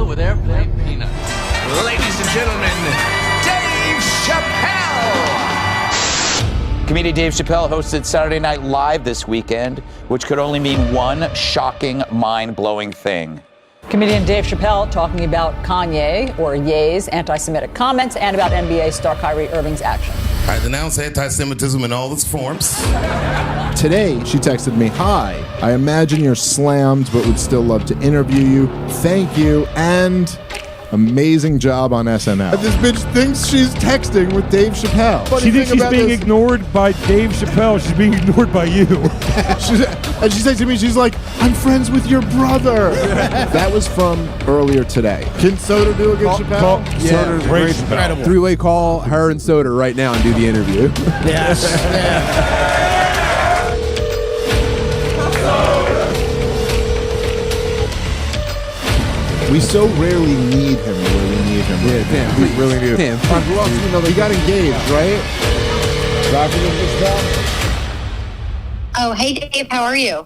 filled with airplane peanuts. Ladies and gentlemen, Dave Chappelle! Comedian Dave Chappelle hosted Saturday Night Live this weekend, which could only mean one shocking, mind-blowing thing. Comedian Dave Chappelle talking about Kanye, or Ye's, anti-Semitic comments and about NBA star Kyrie Irving's action. I denounce anti-Semitism in all its forms. Today, she texted me, "Hi, I imagine you're slammed but would still love to interview you. Thank you, and amazing job on SNL." This bitch thinks she's texting with Dave Chappelle. She thinks she's being ignored by Dave Chappelle. She's being ignored by you. And she said to me, she's like, "I'm friends with your brother." That was from earlier today. Can Soder do a good Chappelle? Soder's great Chappelle. Three-way call her and Soder right now and do the interview. Yes. We so rarely need him the way we need him. Yeah, damn, we really do. Damn. Who else do you know? He got engaged, right? Oh, hey Dave, how are you?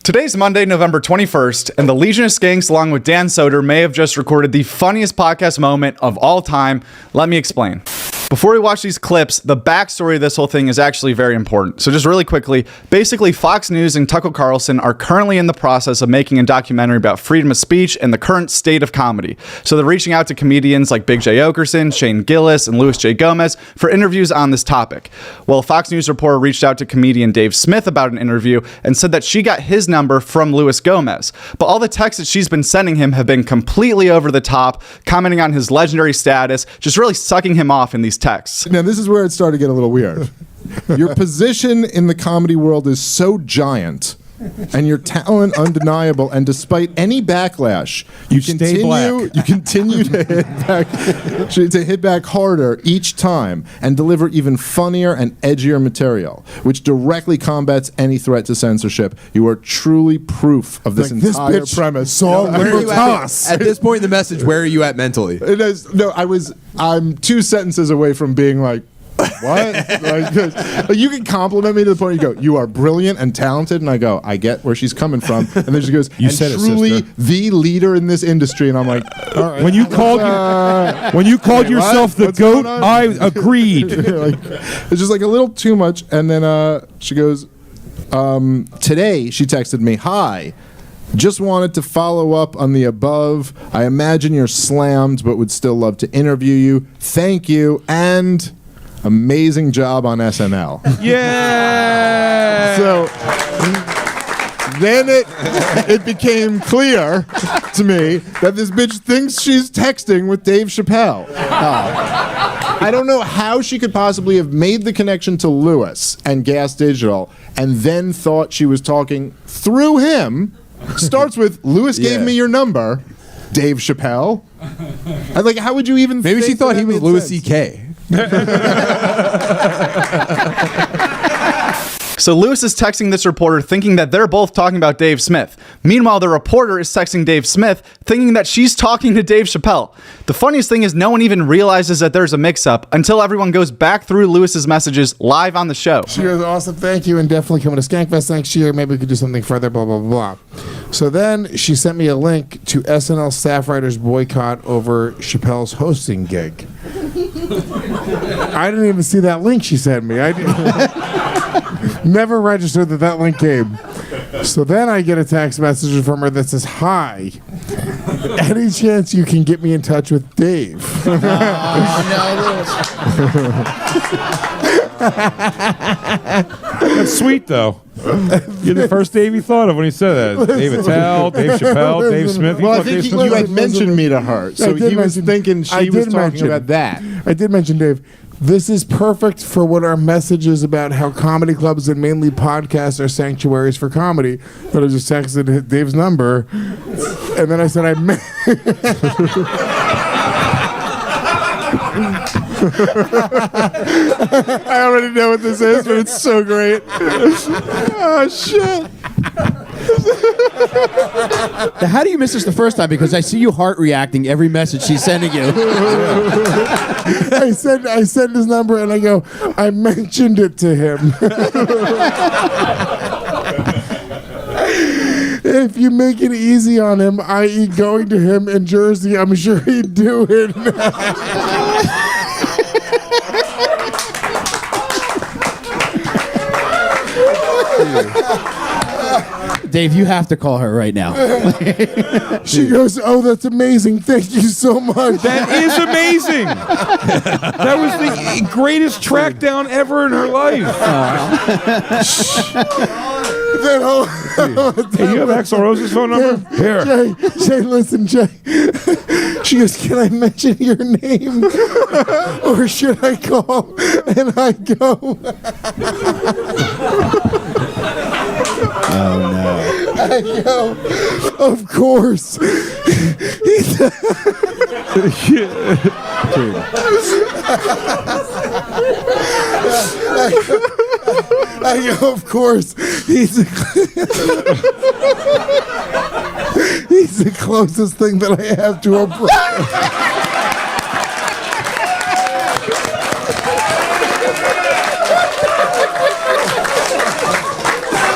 Today's Monday, November 21st, and the Legionist Gangs, along with Dan Soder, may have just recorded the funniest podcast moment of all time. Let me explain. Before we watch these clips, the backstory of this whole thing is actually very important. So just really quickly, basically Fox News and Tucker Carlson are currently in the process of making a documentary about freedom of speech and the current state of comedy. So they're reaching out to comedians like Big J. Okerson, Shane Gillis, and Louis J. Gomez for interviews on this topic. Well, a Fox News reporter reached out to comedian Dave Smith about an interview and said that she got his number from Louis Gomez. But all the texts that she's been sending him have been completely over the top, commenting on his legendary status, just really sucking him off in these texts. Now, this is where it started to get a little weird. Your position in the comedy world is so giant, and your talent undeniable, and despite any backlash, you continue to hit back harder each time and deliver even funnier and edgier material, which directly combats any threat to censorship. You are truly proof of this entire premise. At this point in the message, where are you at mentally? It is, no, I'm 2 sentences away from being like, what? Like, you can compliment me to the point you go, "You are brilliant and talented," and I go, "I get where she's coming from," and then she goes, "You said truly the leader in this industry," and I'm like, all right. When you called yourself the GOAT, I agreed. Like, it's just like a little too much. And then she goes, today she texted me, "Hi, just wanted to follow up on the above. I imagine you're slammed but would still love to interview you. Thank you, and amazing job on SNL." Yeah. So then it became clear to me that this bitch thinks she's texting with Dave Chappelle. I don't know how she could possibly have made the connection to Louis and Gas Digital and then thought she was talking through him. Starts with, "Louis gave me your number, Dave Chappelle." I'm like, how would you even Maybe she think thought that he was made Louis sense? C.K. So Louis is texting this reporter thinking that they're both talking about Dave Smith. Meanwhile, the reporter is texting Dave Smith thinking that she's talking to Dave Chappelle. The funniest thing is no one even realizes that there's a mix-up until everyone goes back through Louis's messages live on the show. She goes, "Awesome, thank you, and definitely coming to Skankfest next year. Maybe we could do something further, blah, blah, blah." So then she sent me a link to SNL staff writers boycott over Chappelle's hosting gig. I didn't even see that link she sent me. I never registered that link came. So then I get a text message from her that says, "Hi, any chance you can get me in touch with Dave?" That's sweet, though. You're the first Dave he thought of when he said that. Dave Attell, Dave Chappelle, Dave Smith. Well, I think you had mentioned me to her, so he was thinking she was talking about that. I did mention Dave. This is perfect for what our message is about how comedy clubs and mainly podcasts are sanctuaries for comedy. But I just texted Dave's number, and then I said I already know what this is, but it's so great. Oh, shit. How do you miss this the first time? Because I see you heart reacting every message she's sending you. I sent his number and I go, I mentioned it to him. if you make it easy on him, i.e. going to him in Jersey, I'm sure he'd do it. Dave, you have to call her right now. She goes, "Oh, that's amazing. Thank you so much." That is amazing. That was the greatest track down ever in her life. Hey, you have Axl Rose's phone number? Here. Jay, listen, Jay. She goes, "Can I mention your name? Or should I call?" And I go, Oh, no. I go, "Of course." I go, "Of course." He's the closest thing that I have to a brother.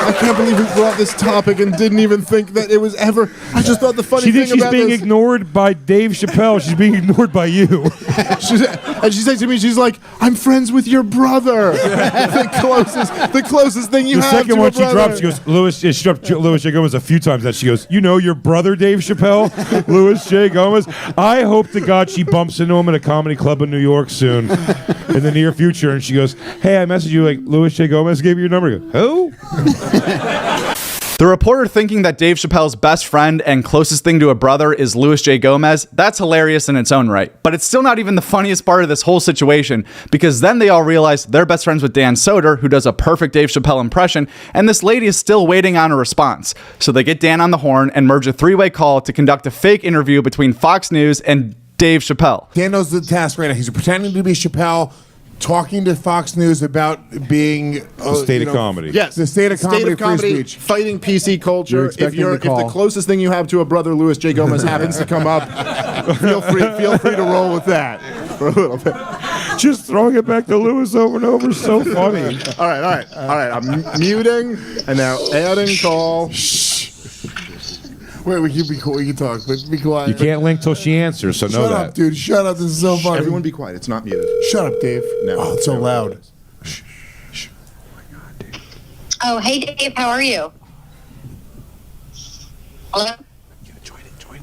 I can't believe we brought this topic and didn't even think that it was ever. I just thought the funny She thing thinks she's about being this. ignored by Dave Chappelle. She's being ignored by you. And she said to me, she's like, "I'm friends with your brother." the closest thing you The have second to one a she brother. drops, she goes, Louis J. Gomez a few times that she goes, "You know your brother Dave Chappelle, Louis J. Gomez." I hope to God she bumps into him at a comedy club in New York soon, in the near future, and she goes, "Hey, I messaged you like Louis J. Gomez gave you your number." I go, "Who?" The reporter thinking that Dave Chappelle's best friend and closest thing to a brother is Louis J. Gomez, that's hilarious in its own right. But it's still not even the funniest part of this whole situation, because then they all realize they're best friends with Dan Soder, who does a perfect Dave Chappelle impression, and this lady is still waiting on a response. So they get Dan on the horn and merge a three-way call to conduct a fake interview between Fox News and Dave Chappelle. Dan knows the task right now. He's pretending to be Chappelle, talking to Fox News about being The state of comedy. Yes, the state of comedy, free speech. fighting PC culture. If expecting the call. the closest thing you have to a brother, Louis J. Gomez, happens to come up, feel free to roll with that for a little bit. Just throwing it back to Louis over and over is so funny. All right. I'm muting and now adding call. Wait, we can be cool. We can talk, but be quiet. You can't link till she answers, so know Shut that. up, dude. Shut up. This is so funny. Everyone, be quiet. It's not muted. Shut up, Dave. No. Oh, it's so loud. Oh, hey, Dave. How are you? Hello? Join.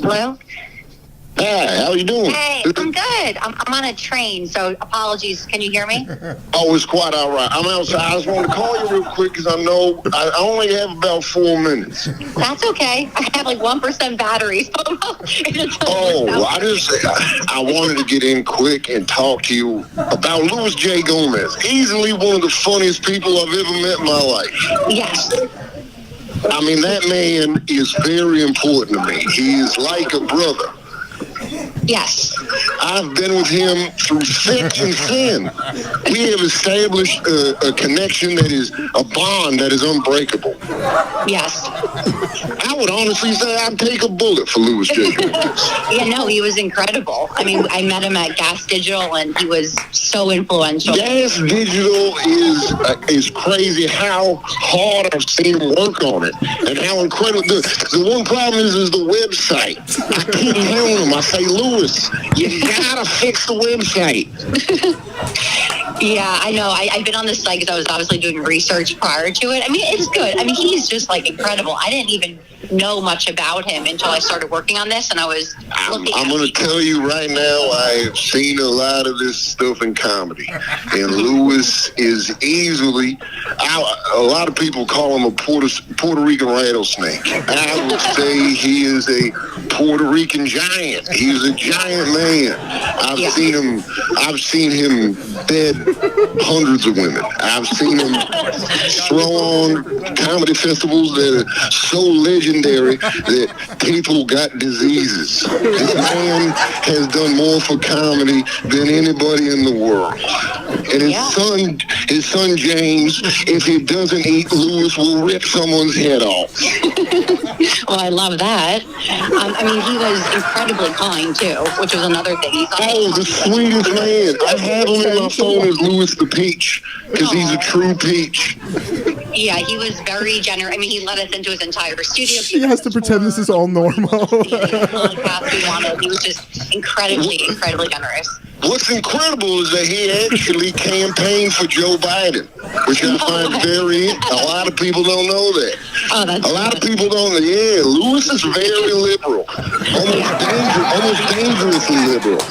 Hello? Hi, how you doing? Hey, I'm good. I'm on a train, so apologies. Can you hear me? Oh, it's quite all right. I'm outside. I just wanted to call you real quick because I know I only have about 4 minutes. That's okay. I have like 1% battery. So I wanted to get in quick and talk to you about Louis J. Gomez. Easily one of the funniest people I've ever met in my life. Yes. I mean, that man is very important to me. He is like a brother. Yes. I've been with him through thick and thin. We have established a connection that is a bond that is unbreakable. Yes. I would honestly say I'd take a bullet for Louis J. Gomez. Yeah, no, he was incredible. I mean, I met him at Gas Digital, and he was so influential. Gas Digital is crazy how hard I've seen him work on it, and how incredible. The one problem is the website. I keep telling him, I say, Louis, you gotta fix the website. Yeah, I know. I've been on this site because I was obviously doing research prior to it. I mean, it's good. I mean, he's just like incredible. I didn't even know much about him until I started working on this, and I was looking I'm going to tell you right now, I have seen a lot of this stuff in comedy, and Louis is easily, a lot of people call him a Puerto Rican rattlesnake. I would say he is a Puerto Rican giant. He's a giant man. I've seen him bed hundreds of women. I've seen him throw on comedy festivals that are so legendary that people got diseases. This man has done more for comedy than anybody in the world. And his son James, if he doesn't eat, Lewis will rip someone's head off. Well, I love that. I mean, he was incredibly kind, too, which was another thing. Oh, the sweetest man. I have him in my phone as Lewis the Peach, because he's a true peach. Yeah, he was very generous. I mean, he let us into his entire studio. She has to pretend this is all normal. He was just incredibly generous. What's incredible is that he actually campaigned for Joe Biden, which I find a lot of people don't know that. Oh, that's a lot of people don't know. Yeah, Lewis is very liberal, almost dangerously liberal.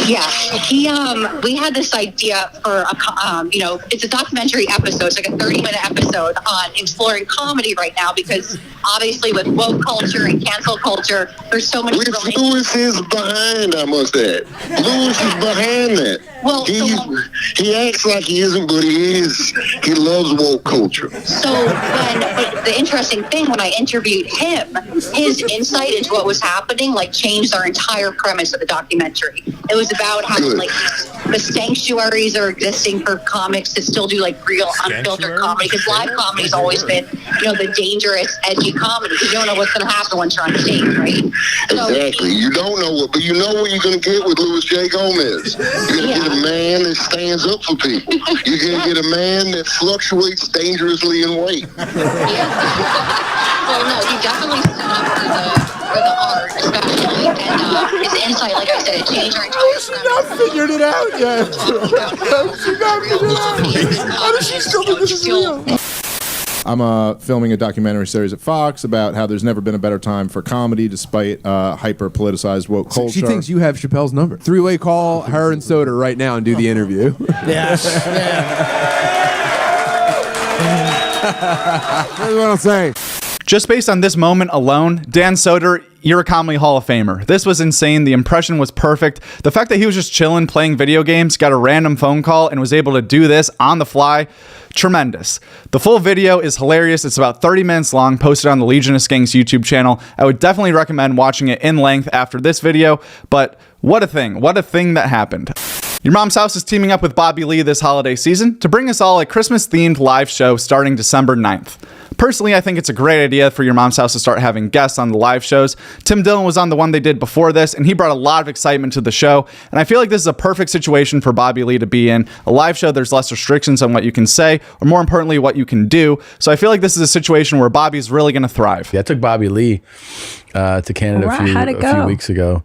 Yeah, we had this idea for it's a documentary episode. It's like a 30-minute episode on exploring comedy right now, because obviously with woke culture and cancel culture, there's so much. Lewis is behind, I must add. Lewis is behind that. Well, he acts like he isn't, but he is. He loves woke culture. So but the interesting thing, when I interviewed him, his insight into what was happening changed our entire premise of the documentary. It was about how the sanctuaries are existing for comics to still do real unfiltered comedy, because live comedy has always been the dangerous, edgy comedy. You don't know what's going to happen once you're on stage, right? Exactly. You don't know what, but you know what you're going to get with Louis J. Gomez. You're going to get a man that stands up for people. You're going to get a man that fluctuates dangerously in weight. Well, no, he definitely stood up for the art, especially, and his insight, like I said, it changed our entire She's not figured it out yet. She's not figured it out. How does she still think this is real? I'm filming a documentary series at Fox about how there's never been a better time for comedy despite hyper-politicized woke culture. She thinks you have Chappelle's number. Three-way call her and Soder right now and do the interview. Yes. Here's what I'll say. Just based on this moment alone, Dan Soder, you're a comedy Hall of Famer. This was insane. The impression was perfect. The fact that he was just chilling, playing video games, got a random phone call, and was able to do this on the fly, tremendous. The full video is hilarious. It's about 30 minutes long, posted on the Legion of Skanks YouTube channel. I would definitely recommend watching it in length after this video, but what a thing that happened. Your Mom's House is teaming up with Bobby Lee this holiday season to bring us all a Christmas-themed live show starting December 9th. Personally, I think it's a great idea for Your Mom's House to start having guests on the live shows. Tim Dillon was on the one they did before this, and he brought a lot of excitement to the show. And I feel like this is a perfect situation for Bobby Lee to be in. A live show, there's less restrictions on what you can say, or more importantly, what you can do. So I feel like this is a situation where Bobby's really going to thrive. Yeah, I took Bobby Lee to Canada a few weeks ago.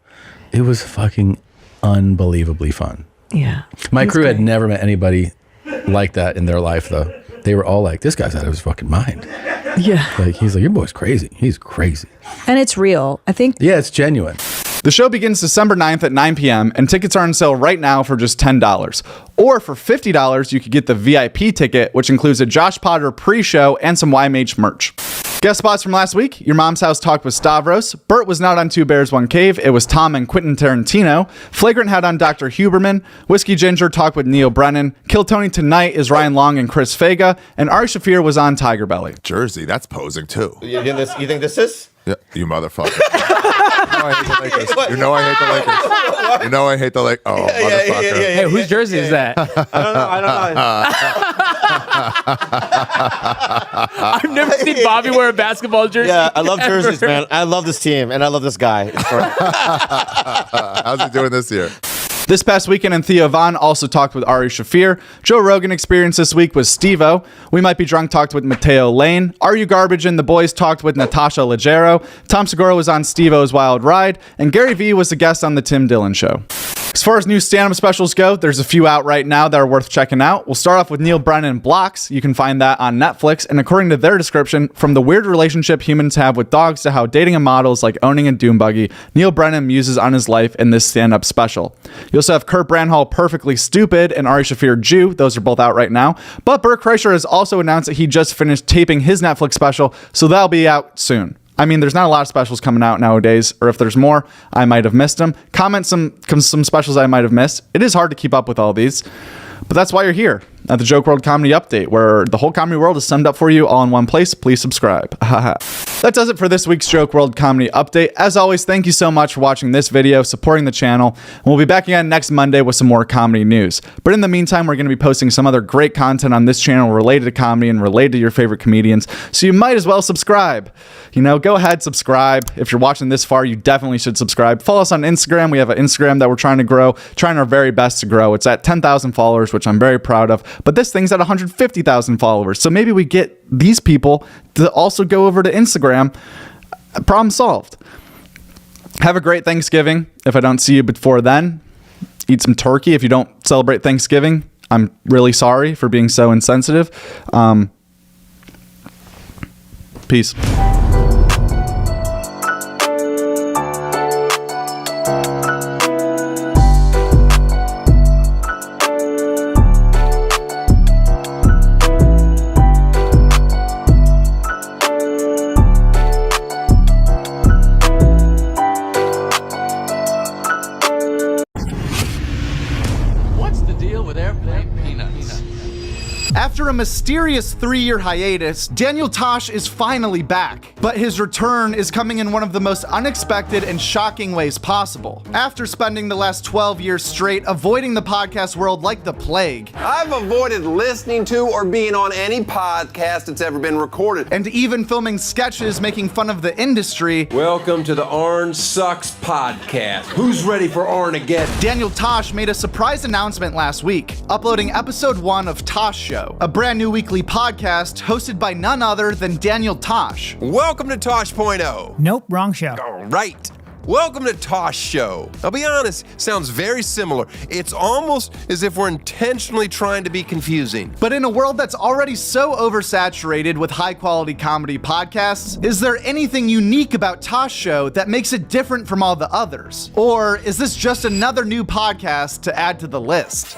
It was fucking unbelievably fun. Yeah. My crew had never met anybody like that in their life, though. They were all like, this guy's out of his fucking mind. Yeah. He's like, your boy's crazy. He's crazy. And it's real. I think. Yeah, it's genuine. The show begins December 9th at 9 p.m. and tickets are on sale right now for just $10. Or for $50, you could get the VIP ticket, which includes a Josh Potter pre-show and some YMH merch. Guest spots from last week. Your Mom's House talked with Stavros. Bert was not on Two Bears, One Cave. It was Tom and Quentin Tarantino. Flagrant had on Dr. Huberman. Whiskey Ginger talked with Neil Brennan. Kill Tony Tonight is Ryan Long and Chris Fega. And Ari Shafir was on Tiger Belly. Jersey, that's posing too. You think this is? Yeah, you motherfucker. You know I hate the Lakers. You know I hate the Lakers. Oh, motherfucker. Hey, whose jersey is that? I've never seen Bobby wear a basketball jersey. Yeah, I love jerseys, man. I love this team, and I love this guy. How's he doing this year? This past weekend, and Theo Von also talked with Ari Shafir. Joe Rogan experience this week was Steve-O. We Might Be Drunk talked with Mateo Lane. Are You Garbage and the Boys talked with Natasha Leggero. Tom Segura was on Steve-O's Wild Ride. And Gary Vee was a guest on The Tim Dillon Show. As far as new stand-up specials go, there's a few out right now that are worth checking out. We'll start off with Neil Brennan Blocks. You can find that on Netflix. And according to their description, from the weird relationship humans have with dogs to how dating a model is like owning a dune buggy, Neil Brennan muses on his life in this stand-up special. You also have Kurt Branhall Perfectly Stupid and Ari Shafir Jew. Those are both out right now. But Bert Kreischer has also announced that he just finished taping his Netflix special, so that'll be out soon. I mean, there's not a lot of specials coming out nowadays, or if there's more, I might have missed them. Comment some specials I might have missed. It is hard to keep up with all these, but that's why you're here at the Joke WRLD Comedy Update, where the whole comedy world is summed up for you all in one place. Please subscribe. That does it for this week's Joke World Comedy Update. As always, thank you so much for watching this video, supporting the channel, and we'll be back again next Monday with some more comedy news. But in the meantime, we're going to be posting some other great content on this channel related to comedy and related to your favorite comedians, so you might as well subscribe. You know, go ahead, subscribe. If you're watching this far, you definitely should subscribe. Follow us on Instagram. We have an Instagram that we're trying to grow, trying our very best to grow. It's at 10,000 followers, which I'm very proud of, but this thing's at 150,000 followers, so maybe we get these people to also go over to Instagram. Problem solved. Have a great Thanksgiving. If I don't see you before then, eat some turkey. If you don't celebrate Thanksgiving, I'm really sorry for being so insensitive. Peace. After a mysterious 3-year hiatus, Daniel Tosh is finally back, but his return is coming in one of the most unexpected and shocking ways possible. After spending the last 12 years straight avoiding the podcast world like the plague, I've avoided listening to or being on any podcast that's ever been recorded, and even filming sketches making fun of the industry. Welcome to the Arn Sucks podcast. Who's ready for Arn-ageddon? Daniel Tosh made a surprise announcement last week, uploading episode 1 of Tosh Show, a brand new weekly podcast hosted by none other than Daniel Tosh. Welcome to Tosh.0. Nope, wrong show. All right. Welcome to Tosh Show. I'll be honest, sounds very similar. It's almost as if we're intentionally trying to be confusing. But in a world that's already so oversaturated with high-quality comedy podcasts, is there anything unique about Tosh Show that makes it different from all the others? Or is this just another new podcast to add to the list?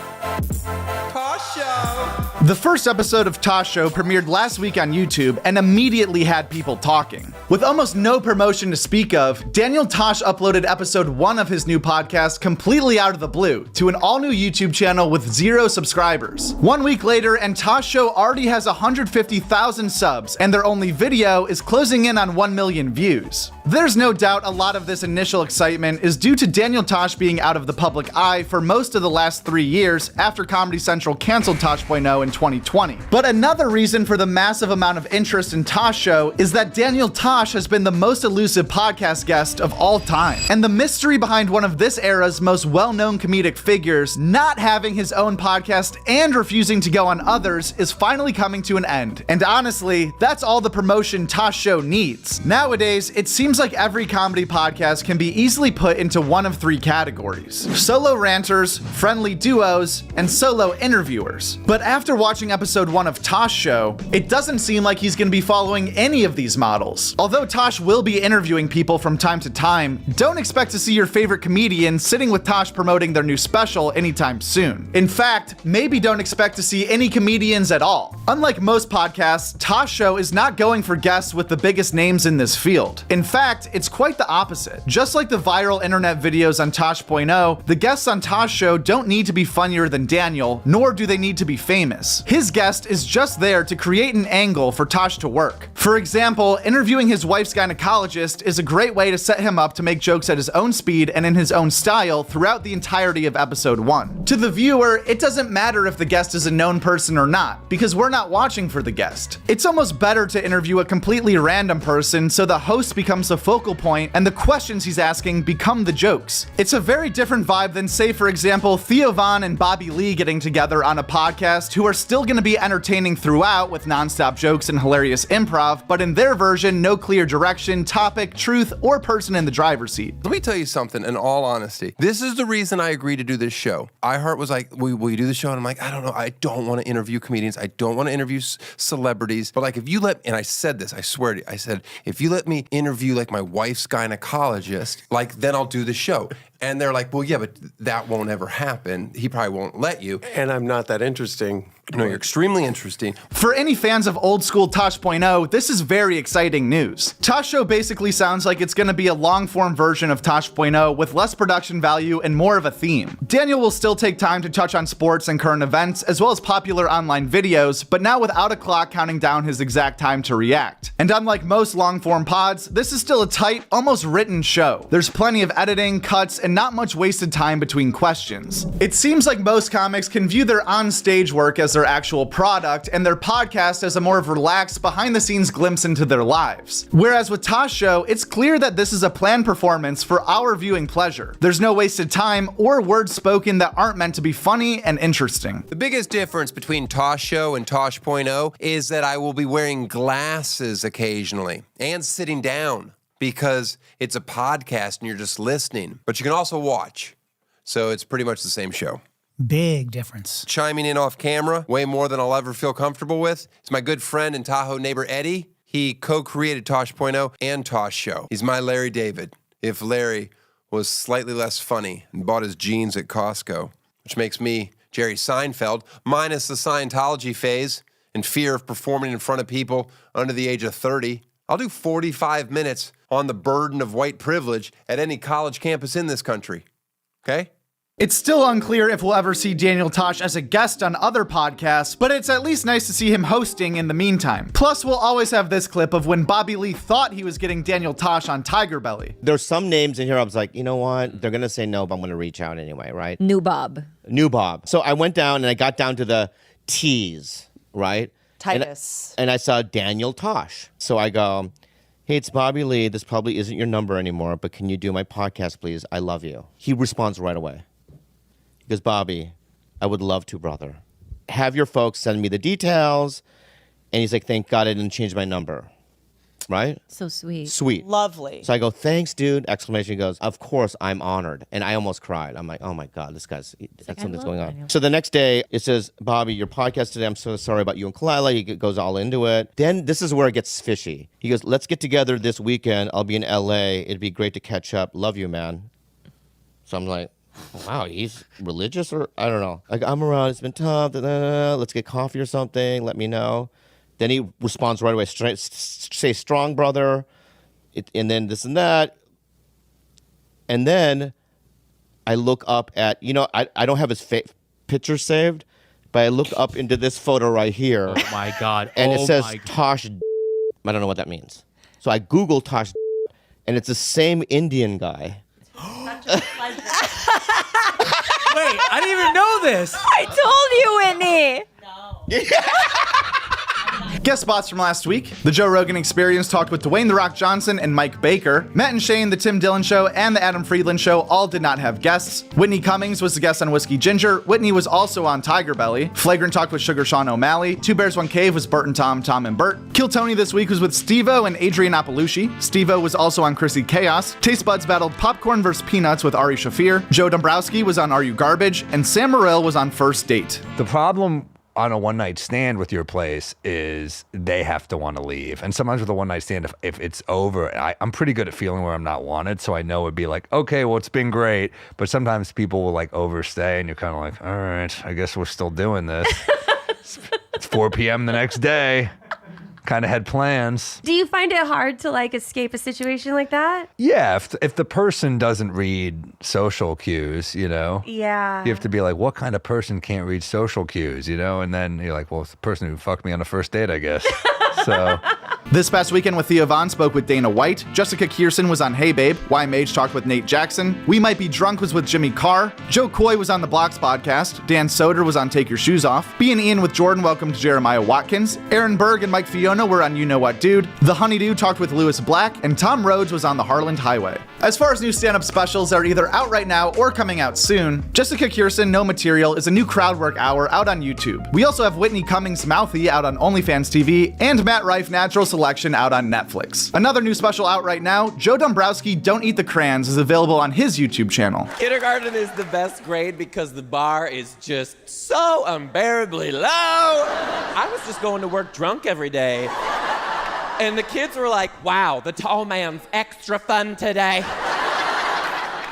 Tosh Show. The first episode of Tosh Show premiered last week on YouTube and immediately had people talking. With almost no promotion to speak of, Daniel Tosh uploaded episode 1 of his new podcast completely out of the blue to an all-new YouTube channel with 0 subscribers. 1 week later, and Tosh Show already has 150,000 subs, and their only video is closing in on 1 million views. There's no doubt a lot of this initial excitement is due to Daniel Tosh being out of the public eye for most of the last 3 years after Comedy Central canceled Tosh.0 in 2020. But another reason for the massive amount of interest in Tosh Show is that Daniel Tosh has been the most elusive podcast guest of all time. And the mystery behind one of this era's most well-known comedic figures not having his own podcast and refusing to go on others is finally coming to an end. And honestly, that's all the promotion Tosh Show needs. Nowadays, it seems like every comedy podcast can be easily put into one of 3 categories: solo ranters, friendly duos, and solo interviewers. But after watching episode 1 of Tosh Show, it doesn't seem like he's going to be following any of these models. Although Tosh will be interviewing people from time to time, don't expect to see your favorite comedian sitting with Tosh promoting their new special anytime soon. In fact, maybe don't expect to see any comedians at all. Unlike most podcasts, Tosh Show is not going for guests with the biggest names in this field. In fact, it's quite the opposite. Just like the viral internet videos on Tosh.0, the guests on Tosh Show don't need to be funnier than Daniel, nor do they need to be famous. His guest is just there to create an angle for Tosh to work. For example, interviewing his wife's gynecologist is a great way to set him up to make jokes at his own speed and in his own style throughout the entirety of episode 1. To the viewer, it doesn't matter if the guest is a known person or not, because we're not watching for the guest. It's almost better to interview a completely random person so the host becomes the focal point and the questions he's asking become the jokes. It's a very different vibe than, say, for example, Theo Von and Bobby Lee getting together on a podcast, who are still going to be entertaining throughout with nonstop jokes and hilarious improv, but in their version, no clear direction, topic, truth, or person in the driver's seat. Let me tell you something, in all honesty. This is the reason I agreed to do this show. iHeart was like, will you do the show? And I'm like, I don't know. I don't want to interview comedians. I don't want to interview celebrities. But like, if you let, and I said this, I swear to you, I said, if you let me interview like my wife's gynecologist, like then I'll do the show. And they're like, well, yeah, but that won't ever happen. He probably won't let you. And I'm not that interesting. No, you're extremely interesting. For any fans of old school Tosh.0, this is very exciting news. Tosh Show basically sounds like it's going to be a long form version of Tosh.0 with less production value and more of a theme. Daniel will still take time to touch on sports and current events, as well as popular online videos, but now without a clock counting down his exact time to react. And unlike most long form pods, this is still a tight, almost written show. There's plenty of editing, cuts, and not much wasted time between questions. It seems like most comics can view their on-stage work as their actual product and their podcast as a more relaxed, behind-the-scenes glimpse into their lives. Whereas with Tosh Show, it's clear that this is a planned performance for our viewing pleasure. There's no wasted time or words spoken that aren't meant to be funny and interesting. The biggest difference between Tosh Show and Tosh.0 is that I will be wearing glasses occasionally and sitting down because it's a podcast and you're just listening, but you can also watch. So it's pretty much the same show. Big difference. Chiming in off camera, way more than I'll ever feel comfortable with. It's my good friend and Tahoe neighbor, Eddie. He co-created Tosh.0 and Tosh Show. He's my Larry David. If Larry was slightly less funny and bought his jeans at Costco, which makes me Jerry Seinfeld, minus the Scientology phase and fear of performing in front of people under the age of 30. I'll do 45 minutes on the burden of white privilege at any college campus in this country. Okay? It's still unclear if we'll ever see Daniel Tosh as a guest on other podcasts, but it's at least nice to see him hosting in the meantime. Plus, we'll always have this clip of when Bobby Lee thought he was getting Daniel Tosh on Tiger Belly. There's some names in here I was like, you know what? They're going to say no, but I'm going to reach out anyway, right? New Bob. New Bob. So I went down and I got down to the T's, right? Titus. And I saw Daniel Tosh. So I go, hey, it's Bobby Lee. This probably isn't your number anymore, but can you do my podcast, please? I love you. He responds right away. He goes, Bobby, I would love to, brother. Have your folks send me the details. And he's like, thank God I didn't change my number. Right? So sweet. Sweet. Lovely. So I go, thanks, dude. Exclamation. He goes, of course, I'm honored. And I almost cried. I'm like, oh my God, this guy's, something's going on. Daniel. So the next day, it says, Bobby, your podcast today, I'm so sorry about you and Kalila. He goes all into it. Then this is where it gets fishy. He goes, let's get together this weekend. I'll be in LA. It'd be great to catch up. Love you, man. So I'm like, wow, he's religious or I don't know. Like, I'm around, it's been tough. Let's get coffee or something. Let me know. Then he responds right away, say strong, brother. And then this and that. And then I look up at, I don't have his picture saved, but I look up into this photo right here. Oh my God. And it says Tosh. I don't know what that means. So I Google Tosh, and it's the same Indian guy. Wait, I didn't even know this. I told you, Whitney. Guest spots from last week. The Joe Rogan Experience talked with Dwayne "The Rock" Johnson and Mike Baker. Matt and Shane, The Tim Dillon Show, and The Adam Friedland Show all did not have guests. Whitney Cummings was the guest on Whiskey Ginger. Whitney was also on Tiger Belly. Flagrant talked with Sugar Sean O'Malley. Two Bears, One Cave was Bert and Tom, Tom and Bert. Kill Tony this week was with Steve-O and Adrian Appalucci. Steve-O was also on Chrissy Chaos. Taste Buds battled Popcorn vs. Peanuts with Ari Shafir. Joe Dombrowski was on Are You Garbage? And Sam Morril was on First Date. The problem on a one-night stand with your place is they have to want to leave. And sometimes with a one-night stand, if it's over, I'm pretty good at feeling where I'm not wanted, so I know it'd be like, okay, well, it's been great. But sometimes people will like overstay, and you're kind of like, all right, I guess we're still doing this. It's 4 p.m. the next day. Kind of had plans. Do you find it hard to like escape a situation like that? Yeah, if the person doesn't read social cues, Yeah. you have to be like, what kind of person can't read social cues, And then you're like, well, it's the person who fucked me on the first date, I guess. So This past weekend with Theo Vaughn spoke with Dana White. Jessica Kierson was on Hey Babe. Why Mage talked with Nate Jackson. We Might Be Drunk was with Jimmy Carr. Joe Coy was on the Blocks podcast. Dan Soder was on Take Your Shoes Off. B and Ian with Jordan welcomed Jeremiah Watkins. Aaron Berg and Mike Fiona were on You Know What Dude. The Honeydew talked with Lewis Black. And Tom Rhodes was on the Harland Highway. As far as new stand-up specials that are either out right now or coming out soon, Jessica Kierson, No Material is a new crowdwork hour out on YouTube. We also have Whitney Cummings' Mouthy out on OnlyFans TV and Matt Rife Natural Selection out on Netflix. Another new special out right now, Joe Dombrowski Don't Eat the Crayons is available on his YouTube channel. Kindergarten is the best grade because the bar is just so unbearably low. I was just going to work drunk every day. And the kids were like, wow, the tall man's extra fun today.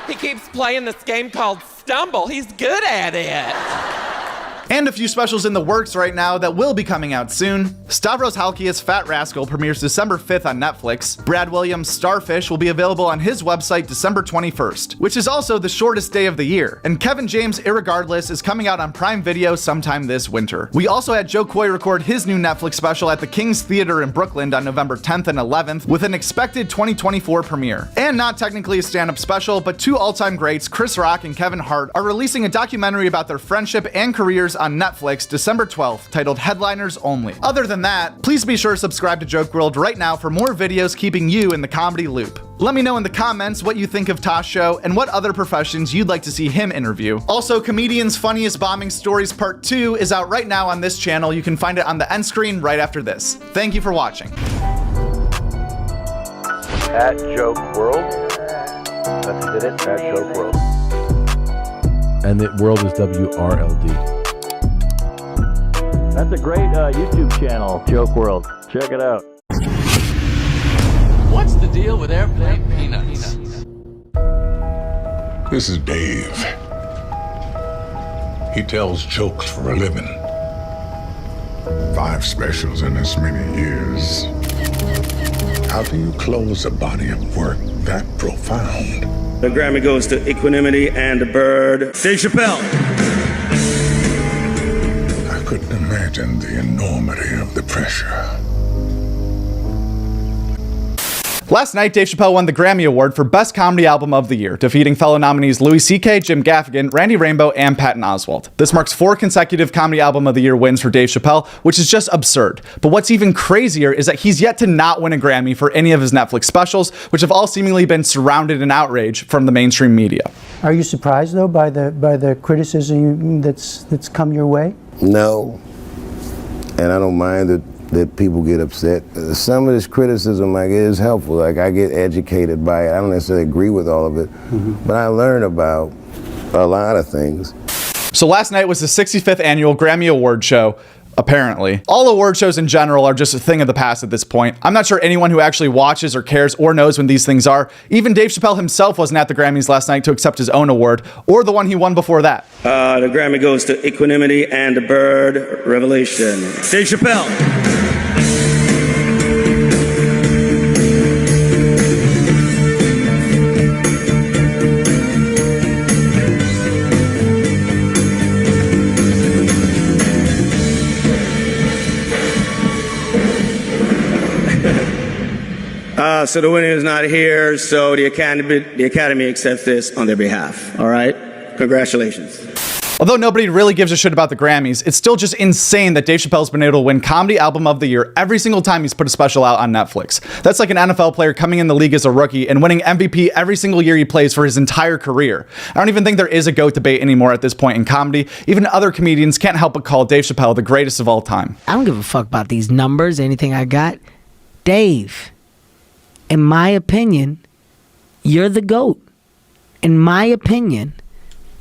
He keeps playing this game called Stumble. He's good at it. And a few specials in the works right now that will be coming out soon. Stavros Halkias' Fat Rascal premieres December 5th on Netflix. Brad Williams' Starfish will be available on his website December 21st, which is also the shortest day of the year. And Kevin James' Irregardless is coming out on Prime Video sometime this winter. We also had Joe Coy record his new Netflix special at the King's Theater in Brooklyn on November 10th and 11th with an expected 2024 premiere. And not technically a stand-up special, but two all-time greats, Chris Rock and Kevin Hart, are releasing a documentary about their friendship and careers on Netflix December 12th, titled Headliners Only. Other than that, please be sure to subscribe to Joke WRLD right now for more videos keeping you in the comedy loop. Let me know in the comments what you think of Tosh Show and what other professions you'd like to see him interview. Also, Comedian's Funniest Bombing Stories Part 2 is out right now on this channel. You can find it on the end screen right after this. Thank you for watching. At Joke WRLD. That's it, at Joke WRLD. And the world is WRLD. That's a great YouTube channel, Joke WRLD. Check it out. What's the deal with airplane peanuts? This is Dave. He tells jokes for a living. 5 specials in as many years. How do you close a body of work that profound? The Grammy goes to Equanimity and the Bird. Dave Chappelle. I couldn't imagine the enormity of the pressure. Last night, Dave Chappelle won the Grammy Award for Best Comedy Album of the Year, defeating fellow nominees Louis C.K., Jim Gaffigan, Randy Rainbow, and Patton Oswalt. This marks 4 consecutive Comedy Album of the Year wins for Dave Chappelle, which is just absurd. But what's even crazier is that he's yet to not win a Grammy for any of his Netflix specials, which have all seemingly been surrounded in outrage from the mainstream media. Are you surprised, though, by the criticism that's come your way? No, and I don't mind that people get upset. Some of this criticism, like, is helpful. Like, I get educated by it. I don't necessarily agree with all of it, but I learn about a lot of things. So last night was the 65th annual Grammy Award show, apparently. All award shows in general are just a thing of the past at this point. I'm not sure anyone who actually watches or cares or knows when these things are. Even Dave Chappelle himself wasn't at the Grammys last night to accept his own award, or the one he won before that. The Grammy goes to Equanimity and the Bird. Revelation. Dave Chappelle. So the winner is not here, so the Academy accepts this on their behalf. All right? Congratulations. Although nobody really gives a shit about the Grammys, it's still just insane that Dave Chappelle's been able to win Comedy Album of the Year every single time he's put a special out on Netflix. That's like an NFL player coming in the league as a rookie and winning MVP every single year he plays for his entire career. I don't even think there is a GOAT debate anymore at this point in comedy. Even other comedians can't help but call Dave Chappelle the greatest of all time. I don't give a fuck about these numbers, anything I got. Dave, in my opinion, you're the GOAT. In my opinion,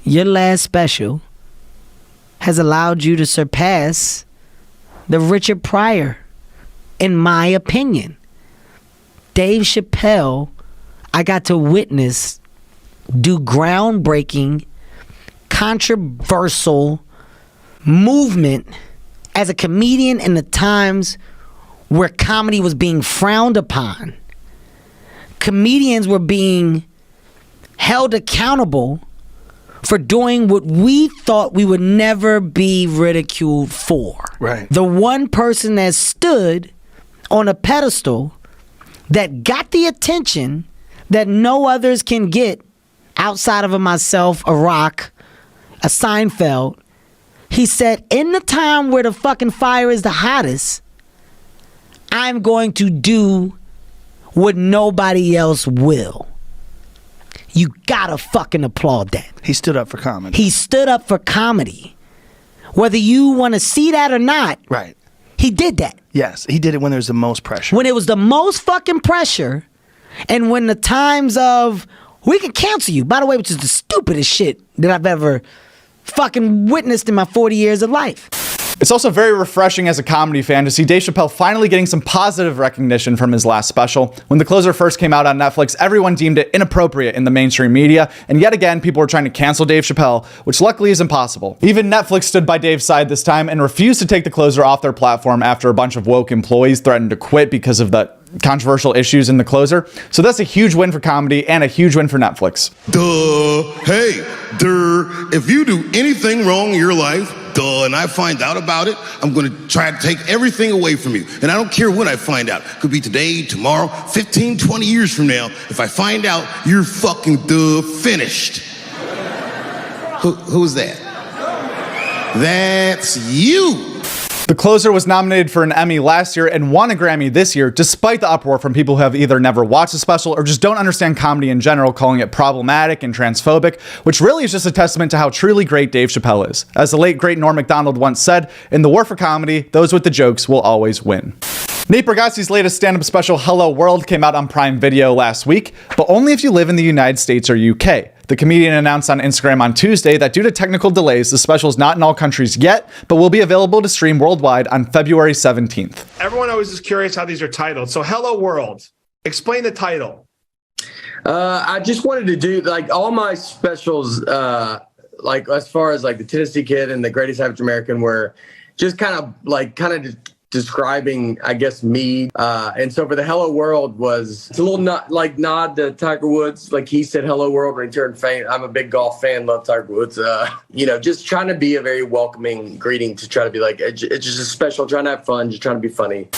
your last special has allowed you to surpass the Richard Pryor, in my opinion. Dave Chappelle, I got to witness do groundbreaking, controversial movement as a comedian in the times where comedy was being frowned upon. Comedians were being held accountable for doing what we thought we would never be ridiculed for. Right. The one person that stood on a pedestal that got the attention that no others can get outside of myself, a Rock, a Seinfeld. He said, in the time where the fucking fire is the hottest, I'm going to do what nobody else will. You gotta fucking applaud that. He stood up for comedy. He stood up for comedy. Whether you want to see that or not, right? He did that. Yes, he did it when there was the most pressure. When it was the most fucking pressure, and when the times of, we can cancel you, by the way, which is the stupidest shit that I've ever fucking witnessed in my 40 years of life. It's also very refreshing as a comedy fan to see Dave Chappelle finally getting some positive recognition from his last special. When The Closer first came out on Netflix, everyone deemed it inappropriate in the mainstream media, and yet again, people were trying to cancel Dave Chappelle, which luckily is impossible. Even Netflix stood by Dave's side this time and refused to take The Closer off their platform after a bunch of woke employees threatened to quit because of the controversial issues in The Closer. So that's a huge win for comedy and a huge win for Netflix. If you do anything wrong in your life, and I find out about it, I'm going to try to take everything away from you. And I don't care when I find out. Could be today, tomorrow, 15, 20 years from now. If I find out, you're fucking finished. Who's that? That's you. The Closer was nominated for an Emmy last year and won a Grammy this year, despite the uproar from people who have either never watched the special or just don't understand comedy in general, calling it problematic and transphobic, which really is just a testament to how truly great Dave Chappelle is. As the late, great Norm Macdonald once said, in the war for comedy, those with the jokes will always win. Nate Bargatze's latest stand-up special, Hello World, came out on Prime Video last week, but only if you live in the United States or UK. The comedian announced on Instagram on Tuesday that due to technical delays, the special is not in all countries yet, but will be available to stream worldwide on February 17th. Everyone always is curious how these are titled. So Hello World, explain the title. I just wanted to do like all my specials, like as far as like the Tennessee Kid and the Greatest Average American were just kind of describing, I guess, me. And so for the Hello World it's a little nod to Tiger Woods. Like he said, Hello World when he turned faint. I'm a big golf fan, love Tiger Woods. Just trying to be a very welcoming greeting to try to be like, it's just a special, trying to have fun, just trying to be funny.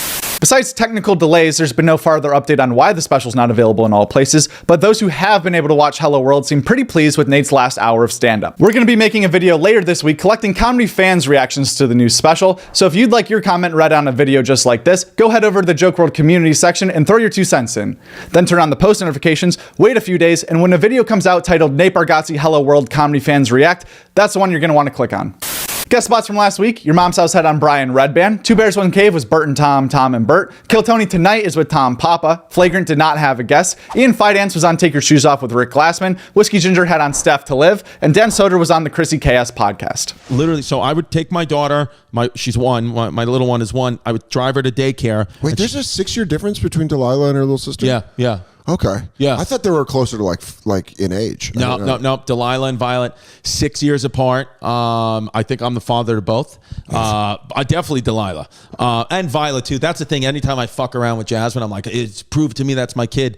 Besides technical delays, there's been no farther update on why the special's not available in all places, but those who have been able to watch Hello World seem pretty pleased with Nate's last hour of stand-up. We're going to be making a video later this week collecting comedy fans' reactions to the new special, so if you'd like your comment read on a video just like this, go head over to the Joke WRLD community section and throw your 2 cents in. Then turn on the post notifications, wait a few days, and when a video comes out titled Nate Bargatze Hello World Comedy Fans React, that's the one you're going to want to click on. Guest spots from last week: Your Mom's House had on Brian Redband. Two Bears, One Cave was Bert and Tom, Tom and Bert. Kill Tony Tonight is with Tom Papa. Flagrant did not have a guest. Ian Fidance was on Take Your Shoes Off with Rick Glassman. Whiskey Ginger had on Steph to Live. And Dan Soder was on the Chrissy KS podcast. Literally, so I would take my daughter, she's one, my little one is one. I would drive her to daycare. Wait, there's a 6-year difference between Delilah and her little sister? Yeah. Okay. Yeah. I thought they were closer to like in age. No. Delilah and Violet, 6 years apart. I think I'm the father to both. I definitely Delilah. And Violet too. That's the thing. Anytime I fuck around with Jasmine, I'm like, it's proved to me that's my kid.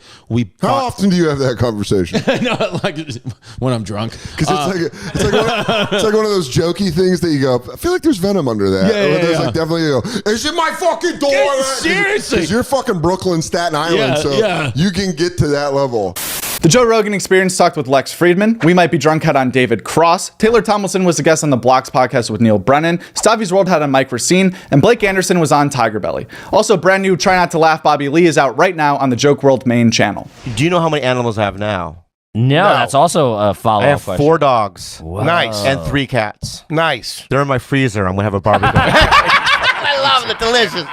How often do you have that conversation? No, like when I'm drunk. Because it's like one of those jokey things that you go, I feel like there's venom under that. Yeah. Like definitely you go, is it my fucking door? Seriously. Because you're fucking Brooklyn, Staten Island, you can get to that level. The Joe Rogan Experience talked with Lex Friedman. We Might Be Drunk had on David Cross. Taylor Tomlinson was a guest on the Blocks podcast with Neil Brennan. Stavi's World had on Mike Racine. And Blake Anderson was on Tiger Belly. Also, brand new Try Not to Laugh Bobby Lee is out right now on the Joke WRLD main channel. Do you know how many animals I have now? No, that's also a follow-up I have question. 4 dogs. Whoa. Nice. And 3 cats. Nice. They're in my freezer. I'm going to have a barbecue. I love it. Delicious.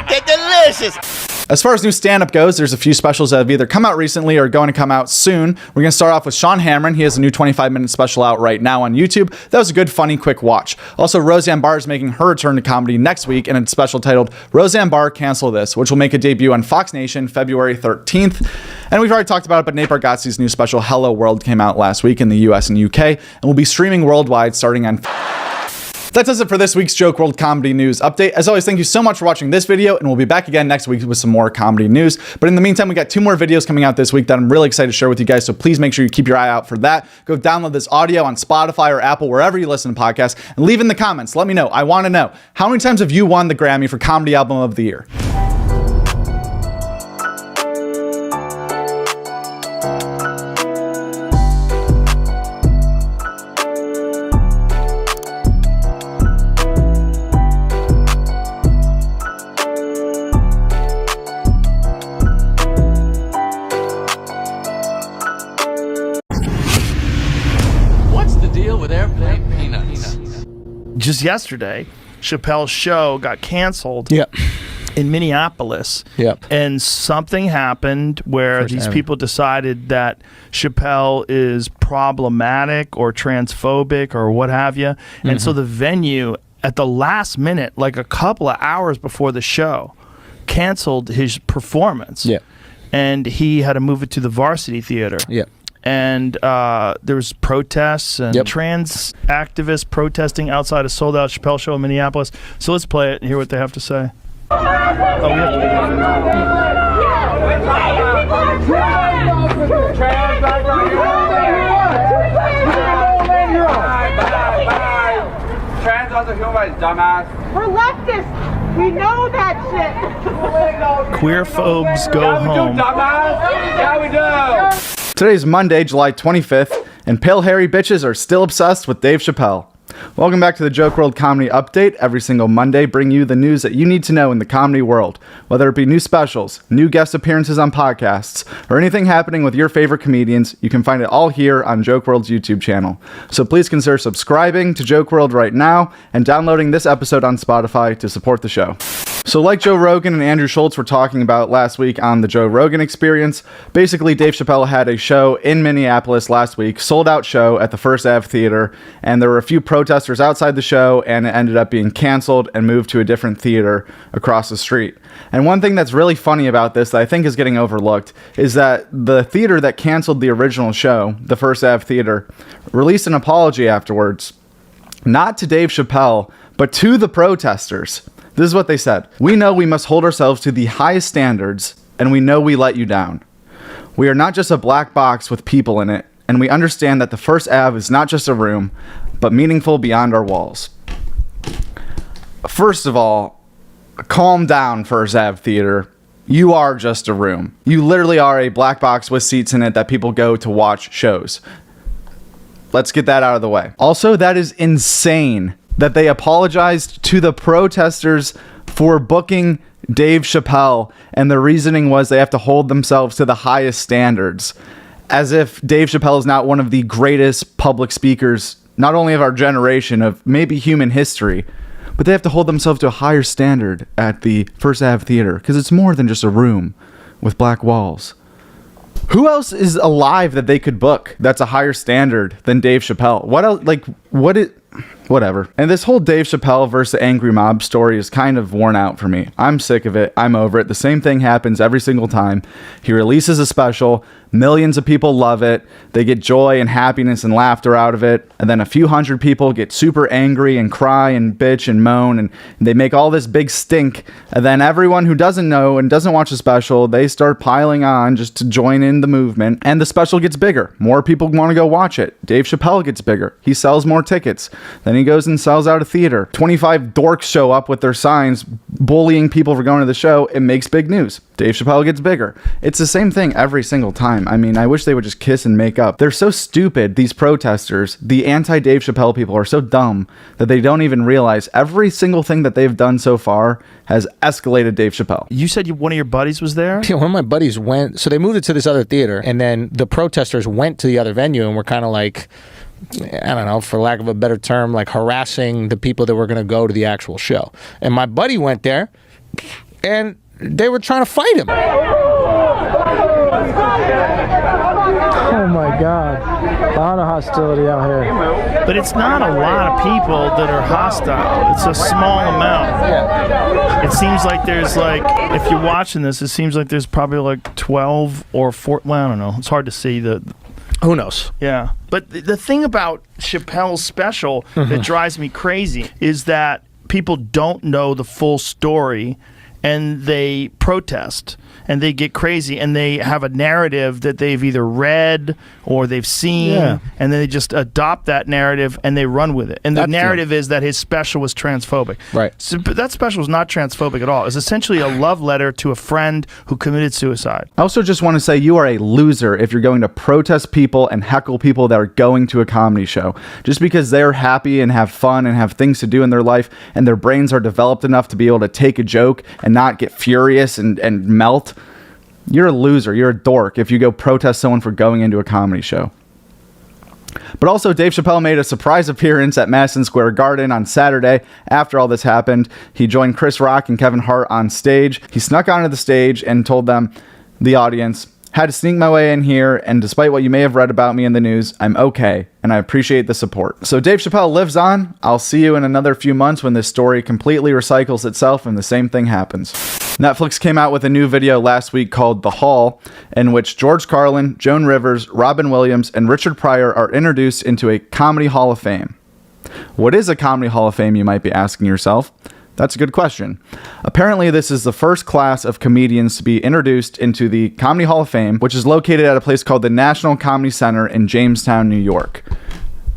They're delicious. As far as new stand-up goes, there's a few specials that have either come out recently or are going to come out soon. We're going to start off with Sean Hamron. He has a new 25-minute special out right now on YouTube. That was a good, funny, quick watch. Also, Roseanne Barr is making her return to comedy next week in a special titled Roseanne Barr Cancel This, which will make a debut on Fox Nation February 13th. And we've already talked about it, but Nate Bargatze's new special Hello World came out last week in the US and UK and will be streaming worldwide starting on... That does it for this week's Joke WRLD Comedy News Update. As always, thank you so much for watching this video, and we'll be back again next week with some more comedy news. But in the meantime, we got 2 more videos coming out this week that I'm really excited to share with you guys, so please make sure you keep your eye out for that. Go download this audio on Spotify or Apple, wherever you listen to podcasts, and leave in the comments. Let me know. I want to know, how many times have you won the Grammy for Comedy Album of the Year? Just yesterday, Chappelle's show got canceled. Yep. in Minneapolis. Yep. And something happened where First these Ave. people decided that Chappelle is problematic or transphobic or what have you. And so the venue, at the last minute, like a couple of hours before the show, canceled his performance. Yeah. And he had to move it to the Varsity Theater. Yeah. And there was protests and trans activists protesting outside a sold-out Chappelle show in Minneapolis. So let's play it and hear what they have to say. Oh, we have Trans are human, dumbass. We're leftists. We know that shit. Queer phobes go home. Yeah, we do. Today's Monday, July 25th, and pale hairy bitches are still obsessed with Dave Chappelle. Welcome back to the Joke World Comedy Update. Every single Monday, bring you the news that you need to know in the comedy world. Whether it be new specials, new guest appearances on podcasts, or anything happening with your favorite comedians, you can find it all here on Joke World's YouTube channel. So please consider subscribing to Joke World right now and downloading this episode on Spotify to support the show. So like Joe Rogan and Andrew Schultz were talking about last week on the Joe Rogan Experience, basically Dave Chappelle had a show in Minneapolis last week, sold out show at the First Ave Theater, and there were a few protesters outside the show, and it ended up being canceled and moved to a different theater across the street. And one thing that's really funny about this that I think is getting overlooked is that the theater that canceled the original show, the First Ave Theater, released an apology afterwards, not to Dave Chappelle, but to the protesters. This is what they said. "We know we must hold ourselves to the highest standards, and we know we let you down. We are not just a black box with people in it, and we understand that the First Ave is not just a room, but meaningful beyond our walls." First of all, calm down, First Ave Theater. You are just a room. You literally are a black box with seats in it that people go to watch shows. Let's get that out of the way. Also, that is insane that they apologized to the protesters for booking Dave Chappelle, and the reasoning was they have to hold themselves to the highest standards, as if Dave Chappelle is not one of the greatest public speakers, not only of our generation, of maybe human history, but they have to hold themselves to a higher standard at the First Ave Theater, because it's more than just a room with black walls. Who else is alive that they could book that's a higher standard than Dave Chappelle? What else? Like, whatever. And this whole Dave Chappelle versus the angry mob story is kind of worn out for me. I'm sick of it. I'm over it. The same thing happens every single time. He releases a special. Millions of people love it. They get joy and happiness and laughter out of it. And then a few hundred people get super angry and cry and bitch and moan. And they make all this big stink. And then everyone who doesn't know and doesn't watch the special, they start piling on just to join in the movement. And the special gets bigger. More people want to go watch it. Dave Chappelle gets bigger. He sells more tickets. Then he goes and sells out a theater. 25 dorks show up with their signs bullying people for going to the show. It makes big news. Dave Chappelle gets bigger. It's the same thing every single time. I mean, I wish they would just kiss and make up. They're so stupid, these protesters. The anti-Dave Chappelle people are so dumb that they don't even realize every single thing that they've done so far has escalated Dave Chappelle. You said one of your buddies was there? Yeah, one of my buddies went. So they moved it to this other theater, and then the protesters went to the other venue and were kind of like, I don't know, for lack of a better term, like harassing the people that were going to go to the actual show. And my buddy went there, and they were trying to fight him. Oh my God. A lot of hostility out here. But it's not a lot of people that are hostile. It's a small amount. It seems like there's if you're watching this, it seems like there's probably 12 or 4. Well, I don't know. It's hard to see Who knows? Yeah. But the thing about Chappelle's special that drives me crazy is that people don't know the full story, and they protest and they get crazy and they have a narrative that they've either read or they've seen, and then they just adopt that narrative and they run with it. And the narrative is that his special was transphobic. Right. So, but that special is not transphobic at all. It's essentially a love letter to a friend who committed suicide. I also just want to say you are a loser if you're going to protest people and heckle people that are going to a comedy show. Just because they're happy and have fun and have things to do in their life and their brains are developed enough to be able to take a joke and not get furious and melt. You're a loser. You're a dork if you go protest someone for going into a comedy show. But also, Dave Chappelle made a surprise appearance at Madison Square Garden on Saturday. After all this happened, he joined Chris Rock and Kevin Hart on stage. He snuck onto the stage and told them, the audience, had to sneak my way in here, and despite what you may have read about me in the news, I'm okay, and I appreciate the support. So Dave Chappelle lives on. I'll see you in another few months when this story completely recycles itself and the same thing happens. Netflix came out with a new video last week called The Hall, in which George Carlin, Joan Rivers, Robin Williams, and Richard Pryor are introduced into a Comedy Hall of Fame. What is a Comedy Hall of Fame, you might be asking yourself? That's a good question. Apparently, this is the first class of comedians to be introduced into the Comedy Hall of Fame, which is located at a place called the National Comedy Center in Jamestown, New York.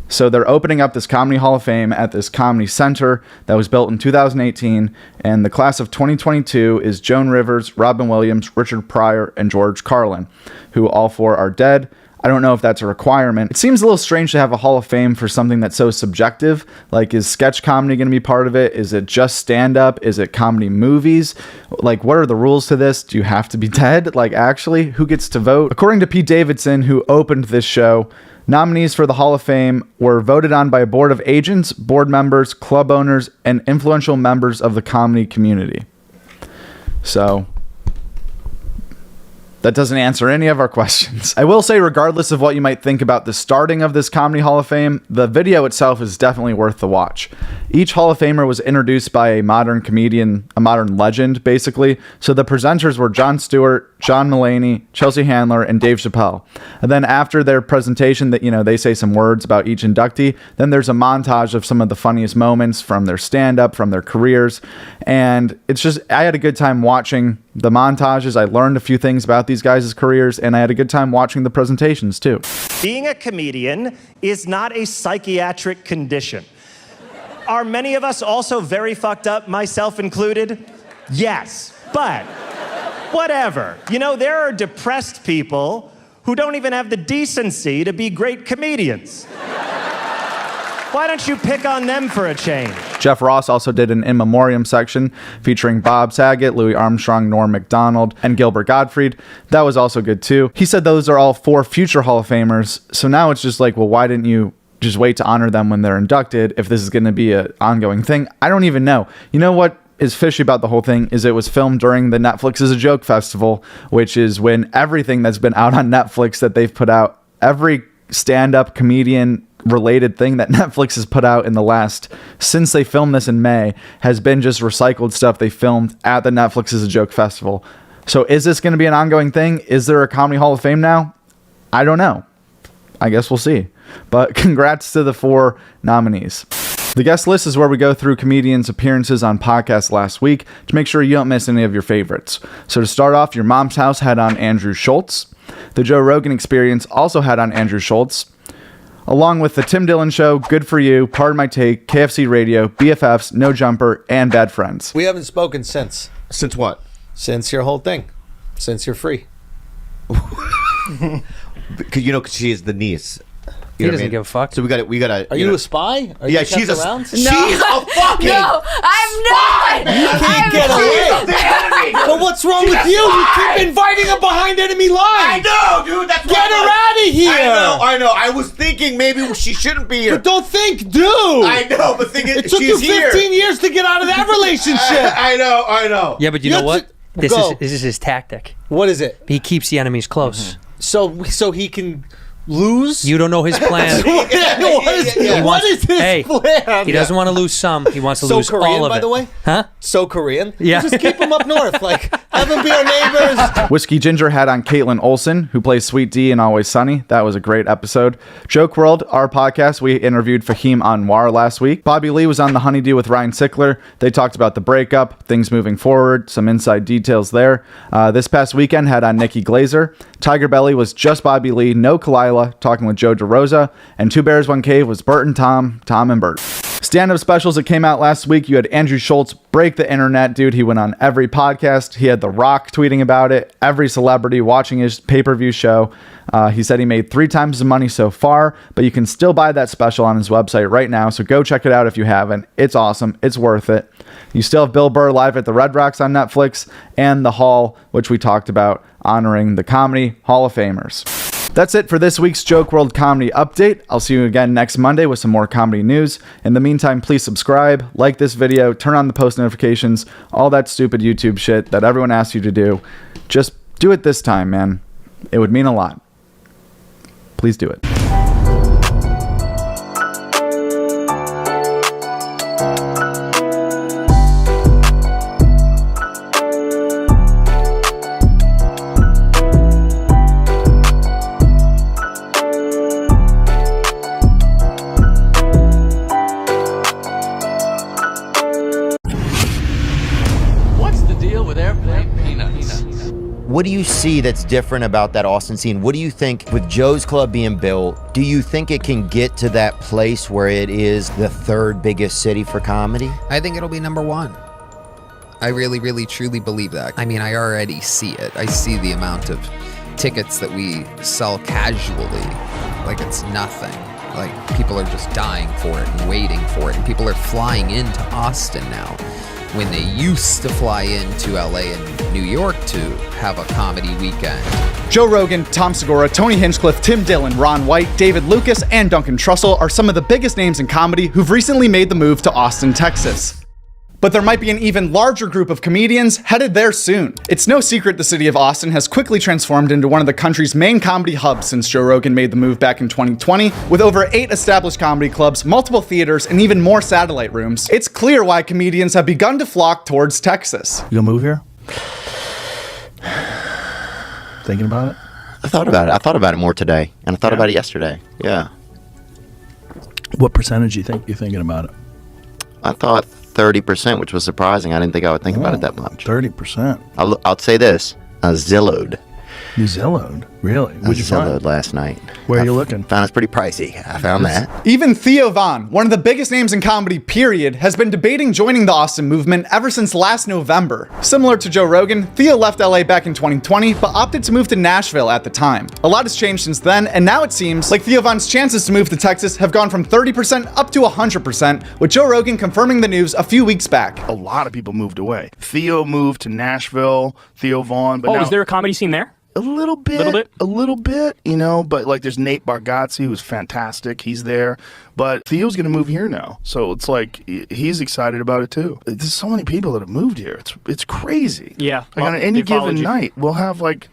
So they're opening up this Comedy Hall of Fame at this comedy center that was built in 2018, and the class of 2022 is Joan Rivers, Robin Williams, Richard Pryor, and George Carlin, who all four are dead. I don't know if that's a requirement. It seems a little strange to have a Hall of Fame for something that's so subjective. Like, is sketch comedy going to be part of it? Is it just stand-up? Is it comedy movies? Like, what are the rules to this? Do you have to be dead? Like, actually, who gets to vote? According to Pete Davidson, who opened this show, nominees for the Hall of Fame were voted on by a board of agents, board members, club owners, and influential members of the comedy community. So that doesn't answer any of our questions. I will say, regardless of what you might think about the starting of this Comedy Hall of Fame, the video itself is definitely worth the watch. Each Hall of Famer was introduced by a modern comedian, a modern legend, basically. So the presenters were Jon Stewart, John Mulaney, Chelsea Handler, and Dave Chappelle. And then after their presentation, that they say some words about each inductee. Then there's a montage of some of the funniest moments from their stand-up, from their careers. And it's just, I had a good time watching the montages. I learned a few things about these guys' careers, and I had a good time watching the presentations too. Being a comedian is not a psychiatric condition. Are many of us also very fucked up, myself included? Yes, but whatever. There are depressed people who don't even have the decency to be great comedians. Why don't you pick on them for a change? Jeff Ross also did an in memoriam section featuring Bob Saget, Louis Armstrong, Norm Macdonald, and Gilbert Gottfried. That was also good too. He said those are all 4 future Hall of Famers. So now it's just like, well, why didn't you just wait to honor them when they're inducted if this is going to be an ongoing thing? I don't even know. You know what is fishy about the whole thing is it was filmed during the Netflix is a Joke Festival, which is when everything that's been out on Netflix that they've put out, every stand-up comedian related thing that Netflix has put out in the last, since they filmed this in May, has been just recycled stuff they filmed at the Netflix is a Joke Festival. So is this going to be an ongoing thing? Is there a Comedy Hall of Fame now? I don't know. I guess we'll see. But congrats to the 4 nominees. The guest list is where we go through comedians' appearances on podcasts last week to make sure you don't miss any of your favorites. So to start off, Your Mom's House had on Andrew Schultz. The Joe Rogan Experience also had on Andrew Schultz, along with The Tim Dillon Show, Good For You, Pardon My Take, KFC Radio, BFFs, No Jumper, and Bad Friends. We haven't spoken since. Since what? Since your whole thing. Since you're free. Because she is the niece. He doesn't give a fuck. So we got to. Are you a spy? Are yeah, you she's a. around? She's a fucking. No, I'm not. You can't get away. But what's wrong with you? You keep inviting her behind enemy lines. I know, dude. That's get her out of here. I know. I was thinking maybe she shouldn't be here. But don't think, dude. I know, but think it took you 15 years to get out of that relationship. I know. Yeah, but you know what? This is his tactic. What is it? He keeps the enemies close. So he can lose? You don't know his plan. What is his plan? He doesn't want to lose some. He wants to lose Korean, all of it. by the way? Huh? So Korean? Yeah. Just keep him up north. Like, have him be our neighbors. Whiskey Ginger had on Caitlin Olsen, who plays Sweet D in Always Sunny. That was a great episode. Joke WRLD, our podcast, we interviewed Fahim Anwar last week. Bobby Lee was on The Honeydew with Ryan Sickler. They talked about the breakup, things moving forward, some inside details there. This past weekend had on Nikki Glazer. Tiger Belly was just Bobby Lee, no Kalila, talking with Joe DeRosa. And Two Bears, One Cave was Bert and Tom and Bert. Stand-up specials that came out last week, you had Andrew Schultz break the internet, dude. He went on every podcast. He had The Rock tweeting about it, every celebrity watching his pay-per-view show. He said he made 3 times the money so far, but you can still buy that special on his website right now, so go check it out if you haven't. It's awesome. It's worth it. You still have Bill Burr live at the Red Rocks on Netflix, and The Hall, which we talked about, honoring the Comedy Hall of Famers. That's it for this week's Joke World Comedy Update. I'll see you again next Monday with some more comedy news. In the meantime, please subscribe, like this video, turn on the post notifications, all that stupid YouTube shit that everyone asks you to do. Just do it this time, man. It would mean a lot. Please do it. What do you see that's different about that Austin scene? What do you think with Joe's Club being built, do you think it can get to that place where it is the third biggest city for comedy? I think it'll be number one. I really, really, truly believe that. I mean, I already see it. I see the amount of tickets that we sell casually. Like it's nothing. Like people are just dying for it and waiting for it. And people are flying into Austin now, when they used to fly into LA and New York to have a comedy weekend. Joe Rogan, Tom Segura, Tony Hinchcliffe, Tim Dillon, Ron White, David Lucas, and Duncan Trussell are some of the biggest names in comedy who've recently made the move to Austin, Texas. But there might be an even larger group of comedians headed there soon. It's no secret the city of Austin has quickly transformed into one of the country's main comedy hubs since Joe Rogan made the move back in 2020. With over 8 established comedy clubs, multiple theaters, and even more satellite rooms, it's clear why comedians have begun to flock towards Texas. You gonna move here? Thinking about it? I thought about it. I thought about it more today, and I thought about it yesterday. Yeah. What percentage do you think you're thinking about it? I thought 30%, which was surprising. I didn't think I would think about it that much. 30%. I'll say this: Zillowed. You Zillowed? Really? What'd you Zillowed find? last night. Where are you looking? Found it's pretty pricey. I found that. Even Theo Von, one of the biggest names in comedy period, has been debating joining the Austin movement ever since last November. Similar to Joe Rogan, Theo left LA back in 2020, but opted to move to Nashville at the time. A lot has changed since then, and now it seems like Theo Von's chances to move to Texas have gone from 30% up to 100%, with Joe Rogan confirming the news a few weeks back. A lot of people moved away. Theo moved to Nashville, Theo Von. But is there a comedy scene there? A little bit, you know, but like there's Nate Bargatze, who's fantastic. He's there, but Theo's going to move here now. So it's like, he's excited about it too. There's so many people that have moved here. It's crazy. Yeah. Like on any given night, we'll have like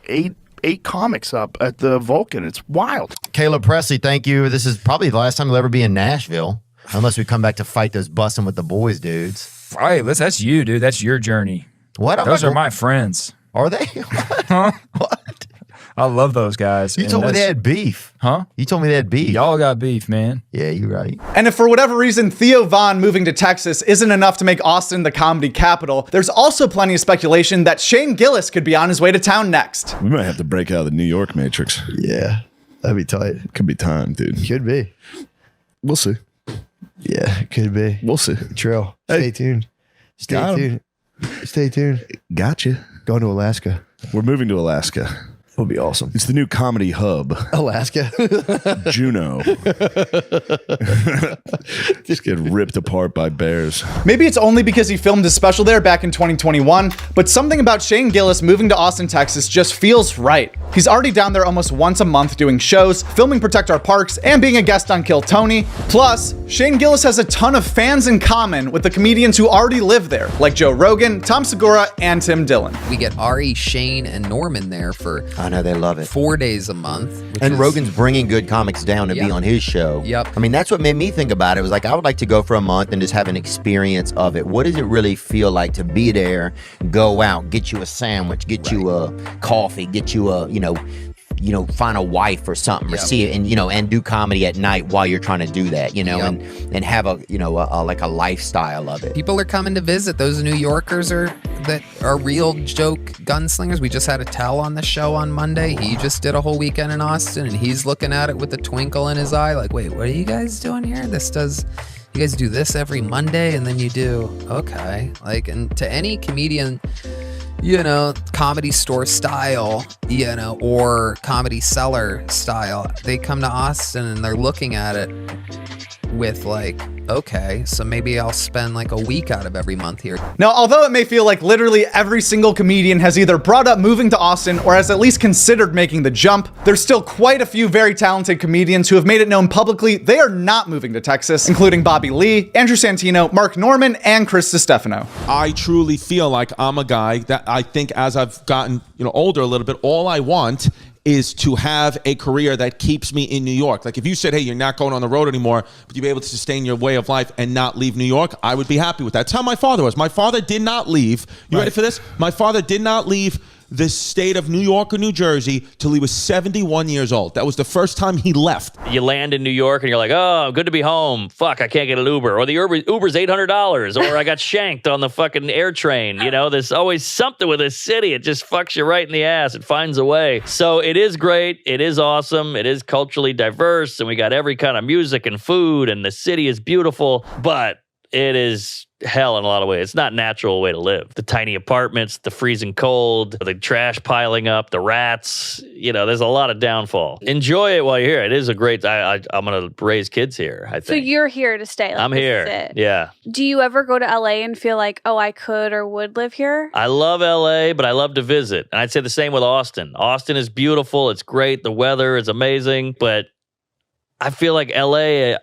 eight comics up at the Vulcan. It's wild. Caleb Presley, thank you. This is probably the last time you'll ever be in Nashville, unless we come back to fight those busting with the boys dudes. All right, that's you, dude. That's your journey. What? Those are my friends. Are they? Huh? What? I love those guys. You told me they had beef. Huh? You told me they had beef. Y'all got beef, man. Yeah, you're right. And if for whatever reason Theo Von moving to Texas isn't enough to make Austin the comedy capital, there's also plenty of speculation that Shane Gillis could be on his way to town next. We might have to break out of the New York Matrix. Yeah, that'd be tight. Could be time, dude. Could be. We'll see. Yeah, it could be. We'll see. Trill. Stay tuned. Stay tuned. Gotcha. Going to Alaska. We're moving to Alaska. It'll be awesome. It's the new comedy hub. Alaska. Juneau. Just get ripped apart by bears. Maybe it's only because he filmed his special there back in 2021, but something about Shane Gillis moving to Austin, Texas just feels right. He's already down there almost once a month doing shows, filming Protect Our Parks, and being a guest on Kill Tony. Plus, Shane Gillis has a ton of fans in common with the comedians who already live there, like Joe Rogan, Tom Segura, and Tim Dillon. We get Ari, Shane, and Norman there for I know, they love it. 4 days a month. And Rogan's bringing good comics down to be on his show. Yep. I mean, that's what made me think about it. It was like, I would like to go for a month and just have an experience of it. What does it really feel like to be there, go out, get you a sandwich, get you a coffee, get you a, find a wife or something, or see it, and and do comedy at night while you're trying to do that, and have a like a lifestyle of it. People are coming to visit. Those New Yorkers that are real joke gunslingers. We just had a Tell on the show on Monday. He just did a whole weekend in Austin, and he's looking at it with a twinkle in his eye, like, wait, what are you guys doing here? You guys do this every Monday, and then you do okay. Like, and to any comedian, comedy store style, or comedy cellar style, they come to Austin and they're looking at it with like okay, so maybe I'll spend like a week out of every month here. Now, although it may feel like literally every single comedian has either brought up moving to Austin or has at least considered making the jump, there's still quite a few very talented comedians who have made it known publicly they are not moving to Texas, including Bobby Lee, Andrew Santino, Mark Norman, and Chris DiStefano. I truly feel like I'm a guy that I think as I've gotten, older a little bit, all I want is to have a career that keeps me in New York. Like if you said, hey, you're not going on the road anymore, but you'll be able to sustain your way of life and not leave New York, I would be happy with that. That's how my father was. My father did not leave. You ready for this? My father did not leave the state of New York or New Jersey till he was 71 years old. That was the first time he left. You land in New York and you're like, oh, good to be home. Fuck, I can't get an Uber. Or the Uber's $800. Or I got shanked on the fucking air train. There's always something with this city. It just fucks you right in the ass. It finds a way. So it is great. It is awesome. It is culturally diverse. And we got every kind of music and food. And the city is beautiful. But it is hell in a lot of ways. It's not a natural way to live. The tiny apartments, the freezing cold, the trash piling up, the rats, there's a lot of downfall. Enjoy it while you're here. It is a great, I'm going to raise kids here, I think. So you're here to stay. Like, I'm here. This is it. Yeah. Do you ever go to LA and feel like, oh, I could or would live here? I love LA, but I love to visit. And I'd say the same with Austin. Austin is beautiful. It's great. The weather is amazing. But I feel like LA,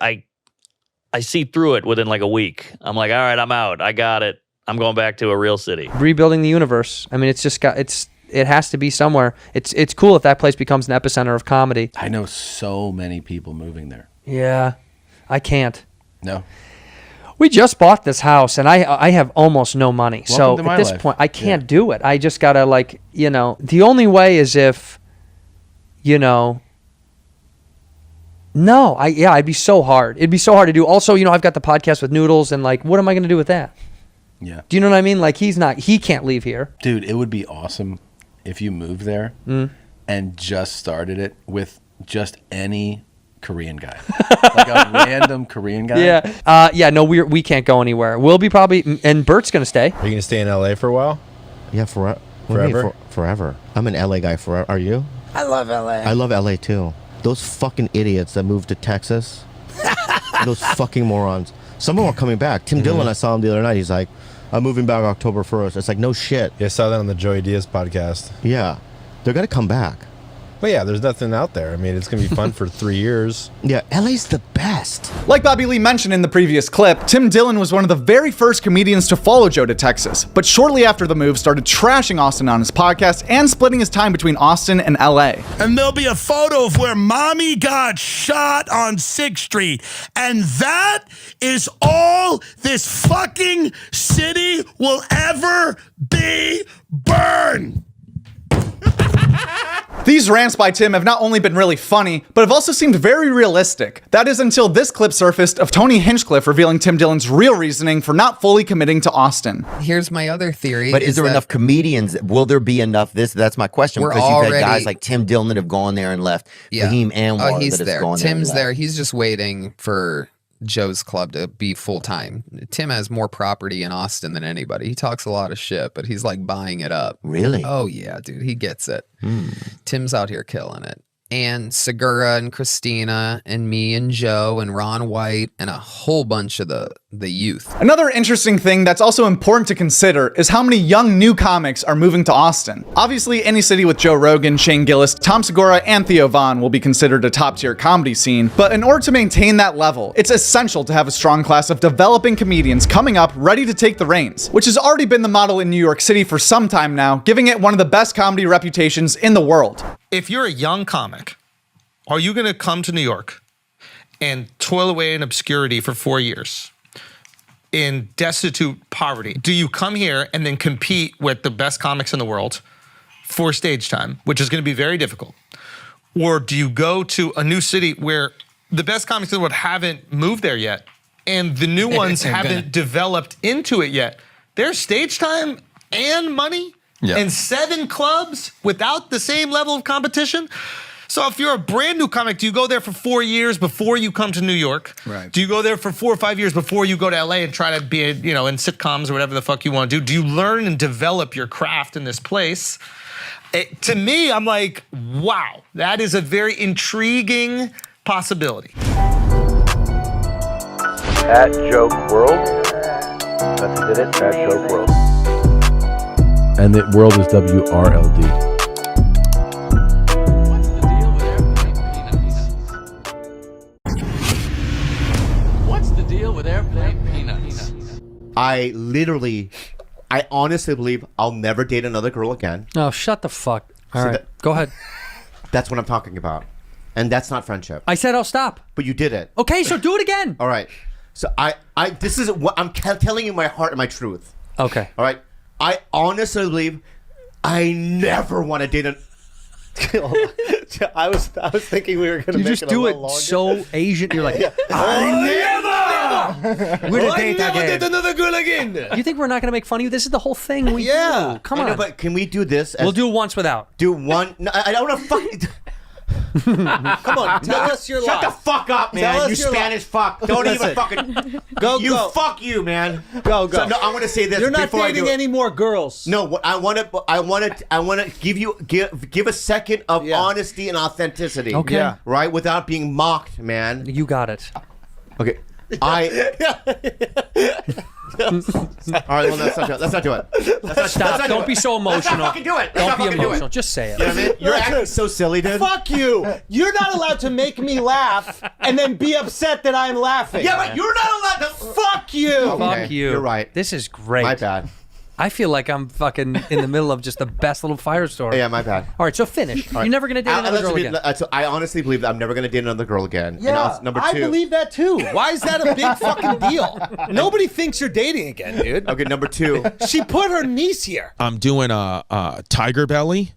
I see through it within like a week. I'm like, all right, I'm out. I got it. I'm going back to a real city. Rebuilding the universe. I mean, it has to be somewhere. It's cool if that place becomes an epicenter of comedy. I know so many people moving there. Yeah, I can't. No. We just bought this house, and I have almost no money. Welcome to at this life. point, I can't do it. I just gotta the only way is if, No, it'd be so hard. It'd be so hard to do. Also, I've got the podcast with Noodles, and what am I going to do with that? Yeah. Do you know what I mean? He can't leave here. Dude, it would be awesome if you moved there and just started it with just any Korean guy. Like a random Korean guy. Yeah. No, we can't go anywhere. We'll be probably, and Bert's going to stay. Are you going to stay in LA for a while? Yeah, forever. Forever. I'm an LA guy forever. Are you? I love LA. I love LA too. Those fucking idiots that moved to Texas. Those fucking morons. Some of them are coming back. Tim Dillon, I saw him the other night. He's like, I'm moving back October 1st. It's like, no shit. Yeah, I saw that on the Joey Diaz podcast. Yeah. They're going to come back. But yeah, there's nothing out there. I mean, it's going to be fun for 3 years. Yeah, LA's the best. Like Bobby Lee mentioned in the previous clip, Tim Dillon was one of the very first comedians to follow Joe to Texas, but shortly after the move started trashing Austin on his podcast and splitting his time between Austin and LA. And there'll be a photo of where mommy got shot on 6th Street. And that is all this fucking city will ever be burned. These rants by Tim have not only been really funny, but have also seemed very realistic. That is until this clip surfaced of Tony Hinchcliffe revealing Tim Dillon's real reasoning for not fully committing to Austin. Here's my other theory. But is there enough comedians? Will there be enough? That's my question. Because you've had guys like Tim Dillon that have gone there and left. Fahim Anwar he's that has there. gone there. Tim's there. He's just waiting for Joe's club to be full time. Tim has more property in Austin than anybody. He talks a lot of shit, but he's like buying it up. Really? Oh yeah, dude, he gets it. Tim's out here killing it. And Segura and Christina and me and Joe and Ron White and a whole bunch of the youth. Another interesting thing that's also important to consider is how many young new comics are moving to Austin. Obviously, any city with Joe Rogan, Shane Gillis, Tom Segura, and Theo Von will be considered a top-tier comedy scene, but in order to maintain that level, it's essential to have a strong class of developing comedians coming up ready to take the reins, which has already been the model in New York City for some time now, giving it one of the best comedy reputations in the world. If you're a young comic, are you going to come to New York and toil away in obscurity for 4 years in destitute poverty? Do you come here and then compete with the best comics in the world for stage time, which is going to be very difficult? Or do you go to a new city where the best comics in the world haven't moved there yet and the new ones haven't developed into it yet? There's stage time and money and 7 clubs without the same level of competition. So if you're a brand new comic, do you go there for 4 years before you come to New York? Right. Do you go there for 4 or 5 years before you go to LA and try to be, in sitcoms or whatever the fuck you want to do? Do you learn and develop your craft in this place? To me, I'm like, wow, that is a very intriguing possibility. at Joke WRLD. That's did it at Joke WRLD. And the world is WRLD. What's the deal with airplane peanuts? I honestly believe I'll never date another girl again. Oh, shut the fuck. All right, go ahead. That's what I'm talking about. And that's not friendship. I said I'll stop. But you did it. Okay, so do it again. All right. So this is what I'm telling you my heart and my truth. Okay. All right. I honestly believe I never want to date a... I was thinking we were going to You make just it do a it little longer. so Asian. You're like, I never. We're gonna date again. another girl again. You think we're not gonna make fun of you? This is the whole thing. We do. Come I on. know, but can we do this? We'll do it once without. Do one. No, I don't want to fuck. Come on, tell us your Shut lie. the fuck up, Tell man. us You your Spanish fuck. Don't even Listen. fucking Go. Fuck you, man. Go. So, no, I want to say this. You're not before I dating do it. any more girls. No, what I want to give a second of honesty and authenticity. Okay. Yeah. Right, without being mocked, man. You got it. Okay. All right, well, let's not do it. Stop. Don't be so emotional. Let's not fucking do it. Let's Don't not be fucking do emotional. it. Just say it. You know what I mean? You're acting so silly, dude. Fuck you. You're not allowed to make me laugh and then be upset that I'm laughing. Yeah, but you're not allowed to. Fuck you. Okay, Fuck you. You're right. This is great. My bad. I feel like I'm fucking in the middle of just the best little firestorm. Yeah, my bad. All right, so finish. All right. You're never gonna date another girl again. So I honestly believe that I'm never gonna date another girl again. And Yeah, number two. I believe that too. Why is that a big fucking deal? Nobody thinks you're dating again, dude. Okay, number two. She put her niece here. I'm doing a Tiger Belly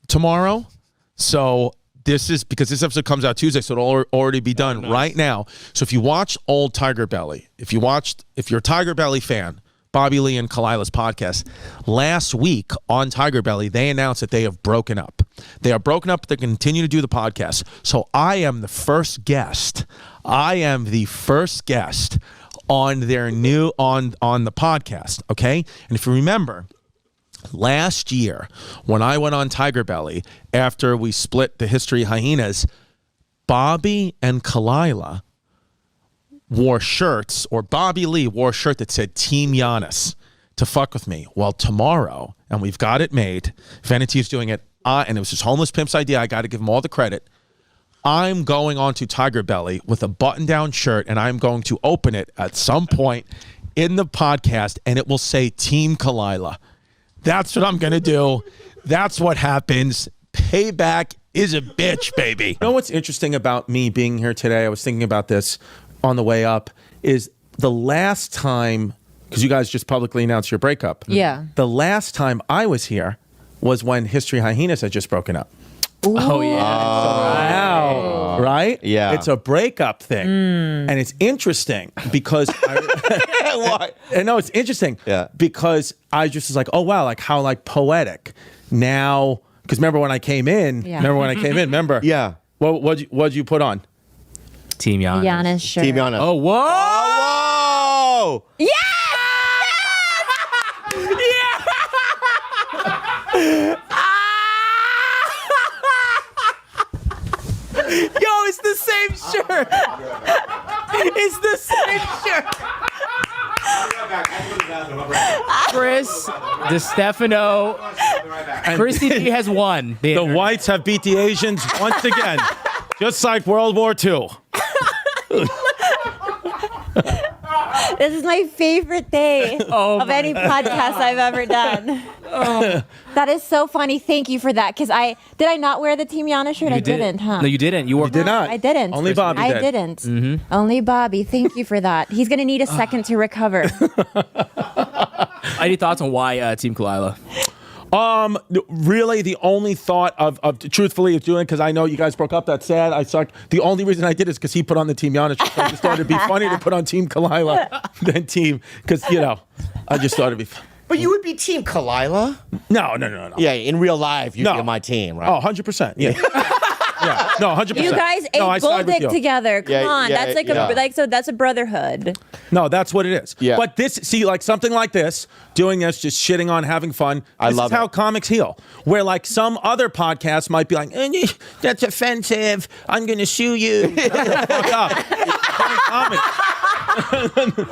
tomorrow. So this is because this episode comes out Tuesday, so it'll already be done right now. So if you watch old Tiger Belly, if you're a Tiger Belly fan, Bobby Lee and Kalila's podcast, last week on Tiger Belly, they announced that they have broken up. They are broken up. They continue to do the podcast. So I am the first guest. on their new on the podcast. Okay, and if you remember, last year when I went on Tiger Belly after we split the History Hyenas, Bobby and Kalila wore shirts, or Bobby Lee wore a shirt that said Team Giannis to fuck with me. Well, tomorrow, and we've got it made, Vanity is doing it, and it was his homeless pimp's idea. I got to give him all the credit. I'm going on to Tiger Belly with a button-down shirt, and I'm going to open it at some point in the podcast, and it will say Team Kalila. That's what I'm going to do. That's what happens. Payback is a bitch, baby. You know what's interesting about me being here today? I was thinking about this on the way up, is the last time, because you guys just publicly announced your breakup. Yeah. The last time I was here was when History Hyenas had just broken up. Oh, yeah. Wow. Right? Yeah. It's a breakup thing. And it's interesting because Why? No, it's interesting. Yeah. Because I just was like, oh wow, like how like poetic. Now, because remember when I came in? Yeah. Remember? Yeah. What'd you put on? Team Giannis. Giannis shirt. Team Giannis. Oh, whoa! Oh, whoa! Yes! Yo, it's the same shirt. It's the same shirt. Chris DeStefano, Chrissy D has won. The whites have beat the Asians once again, just like World War II. This is my favorite day of any podcast I've ever done. That is so funny. Thank you for that. Because did I not wear the Team Giannis shirt? I didn't, huh? No, you didn't. You did not. I didn't. Only Bobby I did. didn't. Mm-hmm. Only Bobby. Thank you for that. He's going to need a second to recover. Any thoughts on why Team Kalila? Really, the only thought of truthfully of doing, because I know you guys broke up. That's sad. I suck. The only reason I did is because he put on the Team Giannis shirt. So I just thought it'd be funny to put on Team Kalila than Team, because I just thought it'd be. But you would be Team Kalila? No. Yeah, in real life, you'd be my team, right? Oh, 100%. Yeah. Yeah. No, 100%. You guys ate I side with Goldick you. together. Come on. yeah, That's that's a brotherhood. No, that's what it is. Yeah. But like something like this, doing this, just shitting on, having fun. I this love is how it. comics heal. Where like some other podcasts might be like, that's offensive. I'm going to sue you. Fuck up. It's funny comedy. talking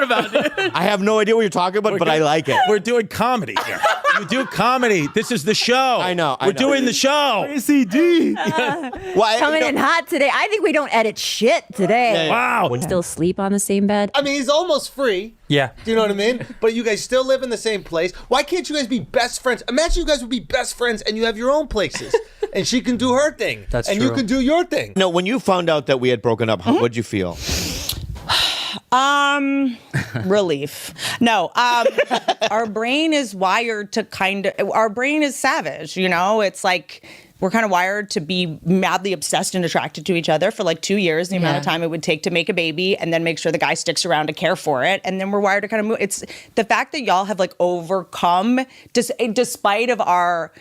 about, dude? I have no idea what you're talking about, but I like it. We're doing comedy here. You do comedy. This is the show. I know. We're doing the show. ACD. Coming in hot today. I think we don't edit shit today. Wow. Still sleep on the same bed. I mean, he's almost free. Yeah. Do you know what I mean? But you guys still live in the same place. Why can't you guys be best friends? Imagine you guys would be best friends and you have your own places. And she can do her thing. That's and true. you can do your thing. No, when you found out that we had broken up, what'd you feel? Relief. No, our brain is wired to our brain is savage, you know? It's like we're kind of wired to be madly obsessed and attracted to each other for like 2 years, the amount of time it would take to make a baby, and then make sure the guy sticks around to care for it. And then we're wired to kind of move. It's the fact that y'all have like overcome, despite our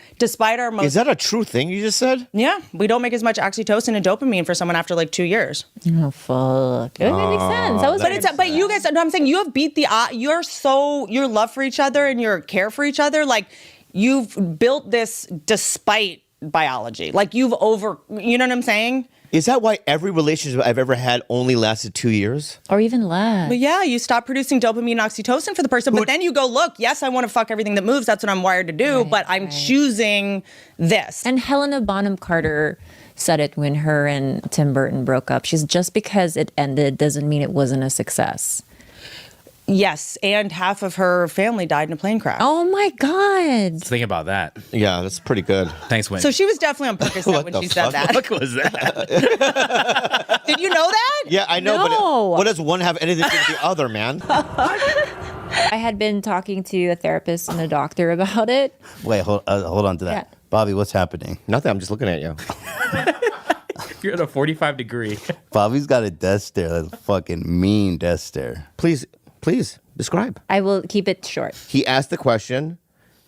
most. Is that a true thing you just said? Yeah, we don't make as much oxytocin and dopamine for someone after like 2 years. Oh fuck! It makes sense. But you guys, no, I'm saying you have beat the. Your love for each other and your care for each other, like you've built this despite biology. Like you know what I'm saying? Is that why every relationship I've ever had only lasted 2 years? Or even less. But yeah, you stop producing dopamine and oxytocin for the person, but then you go, look, yes, I want to fuck everything that moves. That's what I'm wired to do, but I'm choosing this. And Helena Bonham Carter said it when her and Tim Burton broke up. She's just because it ended doesn't mean it wasn't a success. Yes, and half of her family died in a plane crash. Oh my God. Think about that. Yeah, that's pretty good. Thanks, Wayne. So she was definitely on Percocet when she said that. What was that? Did you know that? Yeah, I know, but what does one have anything to do with the other, man? I had been talking to a therapist and a doctor about it. Wait, hold on to that. Yeah. Bobby, what's happening? Nothing, I'm just looking at you. You're at a 45 degree. Bobby's got a death stare. That's a fucking mean death stare. Please, describe. I will keep it short. He asked the question,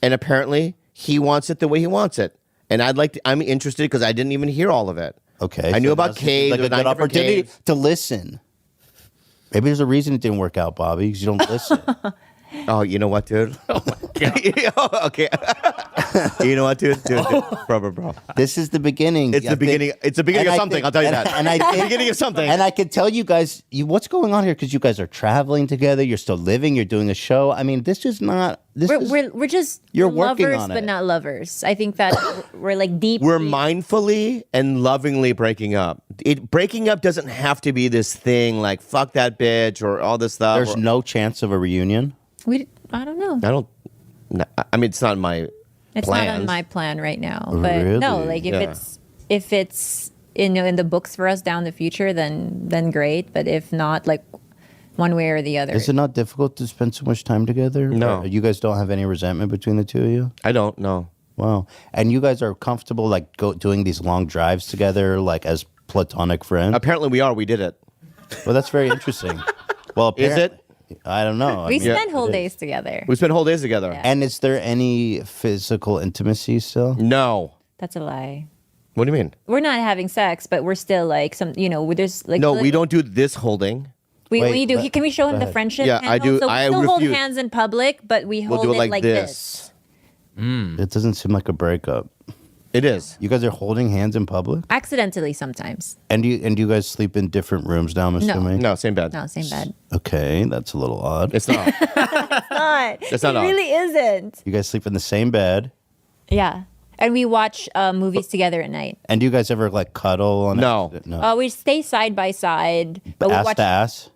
and apparently he wants it the way he wants it. And I'm interested because I didn't even hear all of it. Okay. I knew so about that's caves. like a there's 9 good different opportunity caves. to listen. Maybe there's a reason it didn't work out, Bobby, because you don't listen. Oh, you know what, dude? Oh my God. Okay. You know what, dude? Bro. This is the beginning. It's the beginning. It's the beginning of something. I'll tell you that. And I It's the think, beginning of something. And I can tell you guys what's going on here because you guys are traveling together. You're still living. You're doing a show. I mean, this is not. We're just You're we're working lovers, on but it. not lovers. I think that we're like deep. We're mindfully and lovingly breaking up. Breaking up doesn't have to be this thing like fuck that bitch or all this stuff. There's no chance of a reunion. I don't know. I mean, it's not my. It's plans. not on my plan right now. But Really? no, like if it's in the books for us down the future, then great. But if not, like one way or the other. Is it not difficult to spend so much time together? No. Or you guys don't have any resentment between the two of you? I don't know. Wow. And you guys are comfortable like doing these long drives together, like as platonic friends? Apparently we are. We did it. Well, that's very interesting. Well, Is it? I don't know. We spend whole days together. We spend whole days together. And is there any physical intimacy still? No. That's a lie. What do you mean? We're not having sex, but we're still like there's like No, we don't do this holding. We do. Can we show him the friendship? Yeah, I do. So we I still hold refuse. hands in public, but we We'll hold do it like this. It doesn't seem like a breakup. It is. You guys are holding hands in public? Accidentally sometimes. And you guys sleep in different rooms now, I'm assuming? No, same bed. No, same bed. Okay, that's a little odd. It's not. It's not. It's not it odd. really isn't. You guys sleep in the same bed. Yeah. And we watch movies together at night. And do you guys ever like cuddle on No. We stay side by side. But we Ass watch, to ass?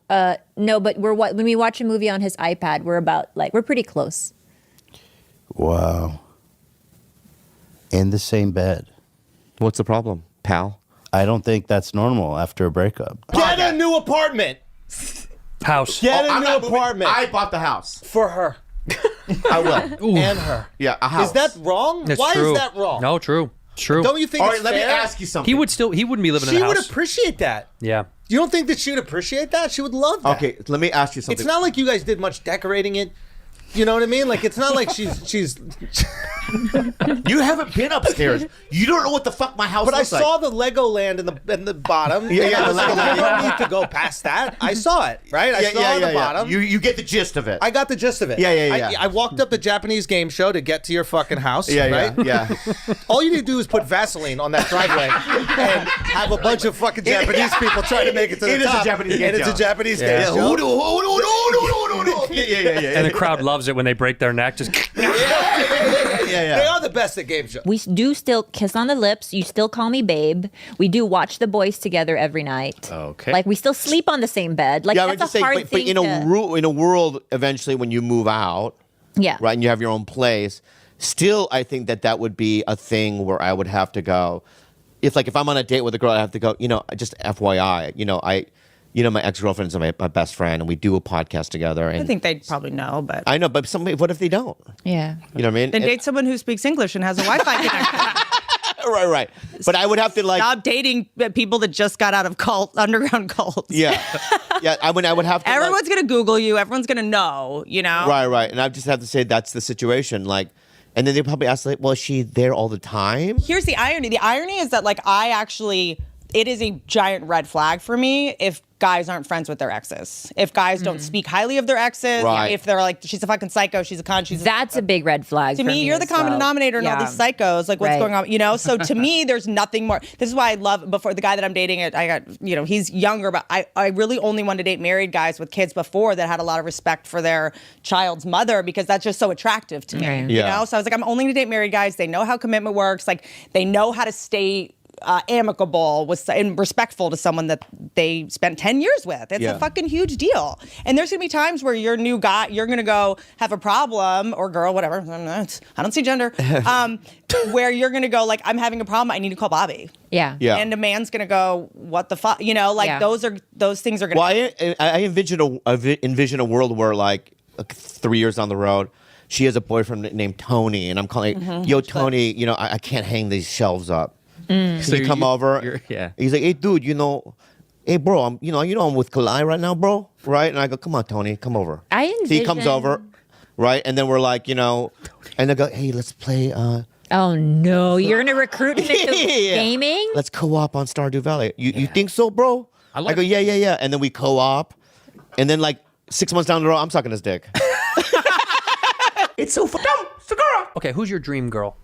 No, but when we watch a movie on his iPad, we're pretty close. Wow. In the same bed. What's the problem, pal? I don't think that's normal after a breakup. Get a new apartment. House. Get a new apartment. I bought the house. For her. I will. And her. Yeah, a house. Is that wrong? That's Why true. is that wrong? No, true. True. Don't you think All it's right, let me fair? ask you something. He wouldn't be living in She a house. would appreciate that. Yeah. You don't think that she would appreciate that? She would love that. Okay, let me ask you something. It's not like you guys did much decorating it. You know what I mean? Like it's not like she's. You haven't been upstairs. You don't know what the fuck my house But I looks like. saw the Legoland in the bottom. Yeah, the Legoland. You don't need to go past that. I saw it, right? I saw the bottom. You get the gist of it. I got the gist of it. Yeah. I walked up the Japanese game show to get to your fucking house. Yeah, right? yeah. All you need to do is put Vaseline on that driveway, and have a bunch of fucking Japanese people trying to make it to the It is a top. Japanese game and it's a show. Japanese Yeah. game show. Yeah. And the crowd loves it when they break their neck. Just They are the best at game shows. We do still kiss on the lips. You still call me babe. We do watch the boys together every night. Okay. Like we still sleep on the same bed. Like I would that's just a say, hard but thing in a world eventually when you move out, Yeah. right, and you have your own place, still I think that would be a thing where I would have to go. If I'm on a date with a girl, I have to go. Just FYI, my ex-girlfriend's my best friend, and we do a podcast together. And I think they'd probably know, but I know, but what if they don't? Yeah. You know what I mean? then date someone who speaks English and has a Wi-Fi connection. Right. But I would have to Stop dating people that just got out of underground cults. Yeah. I would have to. Everyone's gonna Google you. Everyone's gonna know. Right. And I just have to say that's the situation. And then they probably ask, well, is she there all the time? Here's the irony. The irony is that it is a giant red flag for me if guys aren't friends with their exes. If guys don't speak highly of their exes, Right. if they're like, she's a fucking psycho, she's a con, That's a big red flag. To for me, you're the as common well. denominator in all Yeah. these psychos. Like, what's Right. going on? So to me, there's nothing more. This is why I love, before the guy that I'm dating, he's younger, but I really only wanted to date married guys with kids before that had a lot of respect for their child's mother, because that's just so attractive to me. Right. Yeah. So I was like, I'm only going to date married guys. They know how commitment works. Like, they know how to stay amicable and respectful to someone that they spent 10 years with. It's a fucking huge deal. And there's gonna be times where your new guy, you're gonna go have a problem, or girl, whatever. I don't see gender. Where you're gonna go like, I'm having a problem. I need to call Bobby. Yeah. And a man's gonna go, what the fuck? Those things are gonna. Well, I envision a world where 3 years down the road, she has a boyfriend named Tony, and I'm calling, yo, Tony, I can't hang these shelves up. So you come over. He's like, hey, dude, hey, bro, I'm with Kalai right now, bro. Right? And I go, come on, Tony, come over. So he comes over, right? And then we're like, and I go, hey, let's play. Oh no, you're gonna recruit him into gaming? Let's co-op on Stardew Valley. You think so, bro? I go, yeah. And then we co-op. And then 6 months down the road, I'm sucking his dick. It's so dumb, Segura. Okay, who's your dream girl?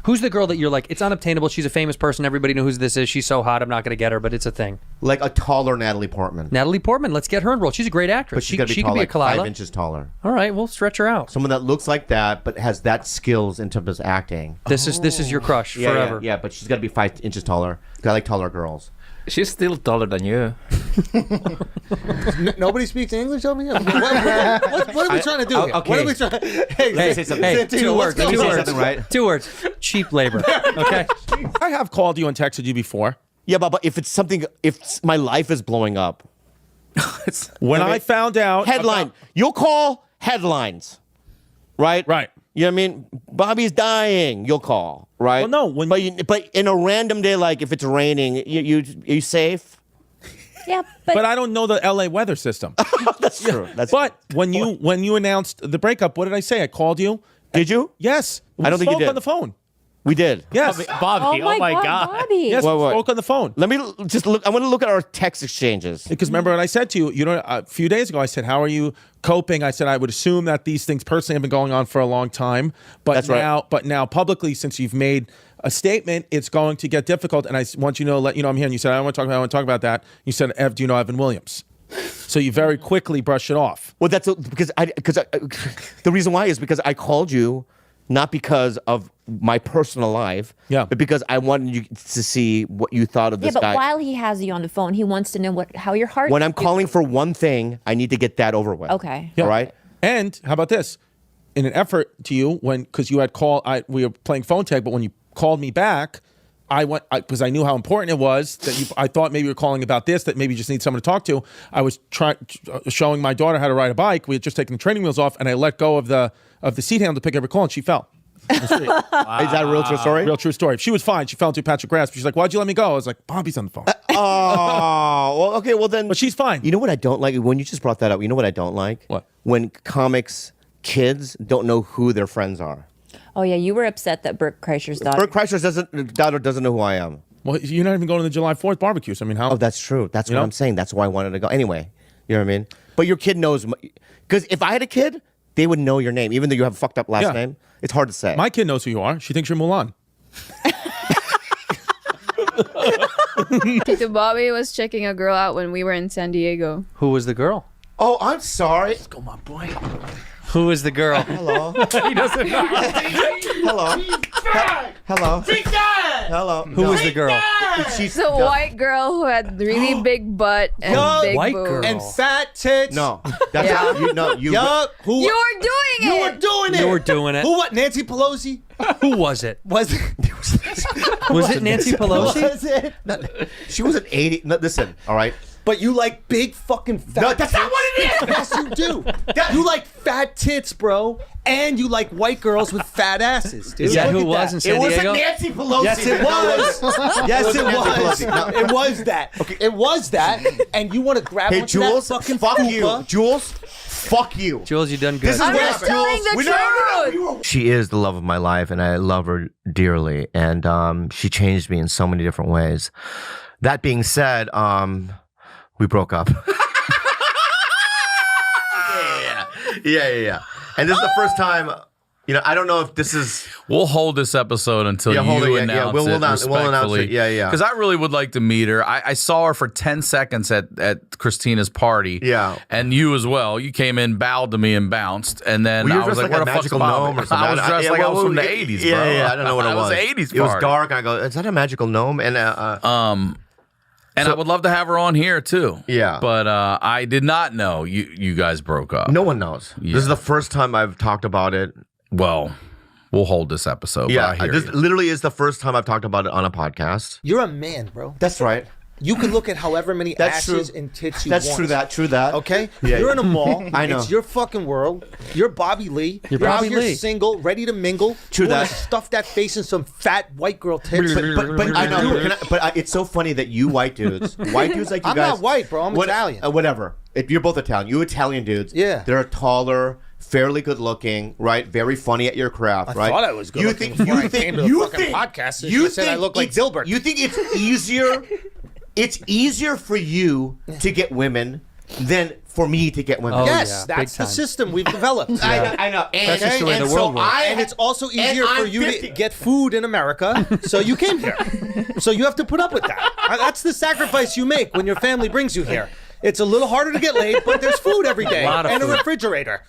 Who's the girl that you're like, it's unobtainable, she's a famous person, everybody knows who this is, she's so hot, I'm not going to get her, but it's a thing. Like a taller Natalie Portman. Natalie Portman, let's get her enrolled. She's a great actress. But she's got to be she tall, could be a Kalila. 5 inches taller. All right, we'll stretch her out. Someone that looks like that, but has that skills in terms of acting. This is your crush forever. Yeah, but she's got to be 5 inches taller. 'Cause I like taller girls. She's still taller than you. Nobody speaks English over here? What are we trying to do here? Okay. What are we trying Hey, say something. hey, Santino, two what's words. going Two on? words. Something, right? 2 words. Cheap labor. Okay. I have called you and texted you before. Yeah, but if it's something, if my life is blowing up. When I found out. Headline. You'll call headlines. Right? Right. You know what I mean? Bobby's dying. You'll call. Right? Well, no. But in a random day, like if it's raining, you safe? Yeah, but I don't know the LA weather system. That's true. But when you announced the breakup, what did I say? I called you. Did you? Yes. I don't think you spoke did. on the phone. We did. Yes. Bobby, Oh my God, Bobby. Yes, What? we spoke on the phone. Let me just look. I want to look at our text exchanges. Because remember what I said to you, a few days ago, I said, how are you coping? I said, I would assume that these things personally have been going on for a long time. But That's right. But now publicly, since you've made a statement, it's going to get difficult. And I want you to let you know I'm here. And you said, I want to talk about that. You said, Ev, do you know Evan Williams? So you very quickly brush it off. Well, that's because the reason why is because I called you not because of my personal life, but because I wanted you to see what you thought of this but guy. while he has you on the phone, he wants to know how your heart. When I'm calling for one thing, I need to get that over with. Okay. All right. And how about this? In an effort to you, because you had called, we were playing phone tag, but when you called me back, I went because I knew how important it was that I thought maybe you were calling about this, that maybe you just need someone to talk to. I was showing my daughter how to ride a bike. We had just taken the training wheels off, and I let go of the seat handle to pick up her call, and she fell. Is that a real true story? Real true story. She was fine. She fell into a patch of grass. She's like, why'd you let me go? I was like, Bobby's on the phone. Oh, well, okay, well then. But she's fine. You know what I don't like? When you just brought that up, you know what I don't like? What? When comics kids don't know who their friends are. Oh yeah, you were upset that Bert Kreischer's daughter. Bert Kreischer's daughter doesn't know who I am. Well, you're not even going to the July 4th barbecues. I mean, how? Oh, that's true. That's what I'm saying. That's why I wanted to go. Anyway, you know what I mean? But your kid knows. Because if I had a kid, they would know your name, even though you have a fucked up last name. It's hard to say. My kid knows who you are. She thinks you're Mulan. Tito Bobby was checking a girl out when we were in San Diego. Who was the girl? Oh, I'm sorry. Let's go, my boy. Who was the girl? Hello. He doesn't know. Hello. Hello. Hello. Who was the girl? She's a white girl who had really big butt and big boobs. and fat tits. No, that's how you know you. Yup. Who? You were doing You it. were doing it. You were doing it. Who? What? Nancy Pelosi? Who was it? Was it? Was it Nancy Pelosi? Was it? No, she was an 80. No, listen, all right. But you like big fucking fat. No, that's not what it is. Yes, you do. You like fat tits, bro, and you like white girls with fat asses. Dude. Is that Look who at was in San It Diego? wasn't Nancy Pelosi. Yes, it was. Yes, it was. It was that. Okay. It was that. And you want to grab Hey, onto Jules, that fucking fuck you. fupa. Jules, fuck you. Jules, you done good. This is I'm what just happened. telling the truth. She is the love of my life, and I love her dearly. And she changed me in so many different ways. That being said, we broke up. Yeah. And this is the first time. You know, I don't know if this is. We'll hold this episode until you announce We'll it announce it. respectfully. Yeah. Because I really would like to meet her. I saw her for 10 seconds at Christina's party. Yeah. And you as well. You came in, bowed to me, and bounced. And then Well, I was like, a "What the fuck's magical Bobby?" gnome or something. I was dressed like I was from the 80s, bro. Yeah. I don't know what it was. It was an 80s It was party. dark. I go, is that a magical gnome? And And I would love to have her on here too. Yeah. But I did not know you guys broke up. No one knows. Yeah. This is the first time I've talked about it. Well, we'll hold this episode. Yeah, but I hear this you. literally is the first time I've talked about it on a podcast. You're a man, bro. That's right. You can look at however many That's asses true. and tits you That's want. true that. Okay? Yeah. You're in a mall. I know. It's your fucking world. You're Bobby Lee. You're out Bobby here Lee. single, ready to mingle. True You wanna that. Stuff that face in some fat white girl tits. But I know. But it's so funny that you white dudes like you I'm guys. not white, bro. I'm Italian. Whatever. You're both Italian. You Italian dudes. Yeah. They're taller, fairly good looking, right? Very funny at your craft, right? I thought I was good looking before I came to the fucking podcast. You said I look like Dilbert. You think it's easier? It's easier for you to get women than for me to get women. Oh, yes, yeah, that's big the time. system we've developed. I know. And, That's just the way the world works. And it's also easier for I'm you 50. to get food in America, so you came here. So you have to put up with that. That's the sacrifice you make when your family brings you here. It's a little harder to get laid, but there's food every day lot of and a food. refrigerator,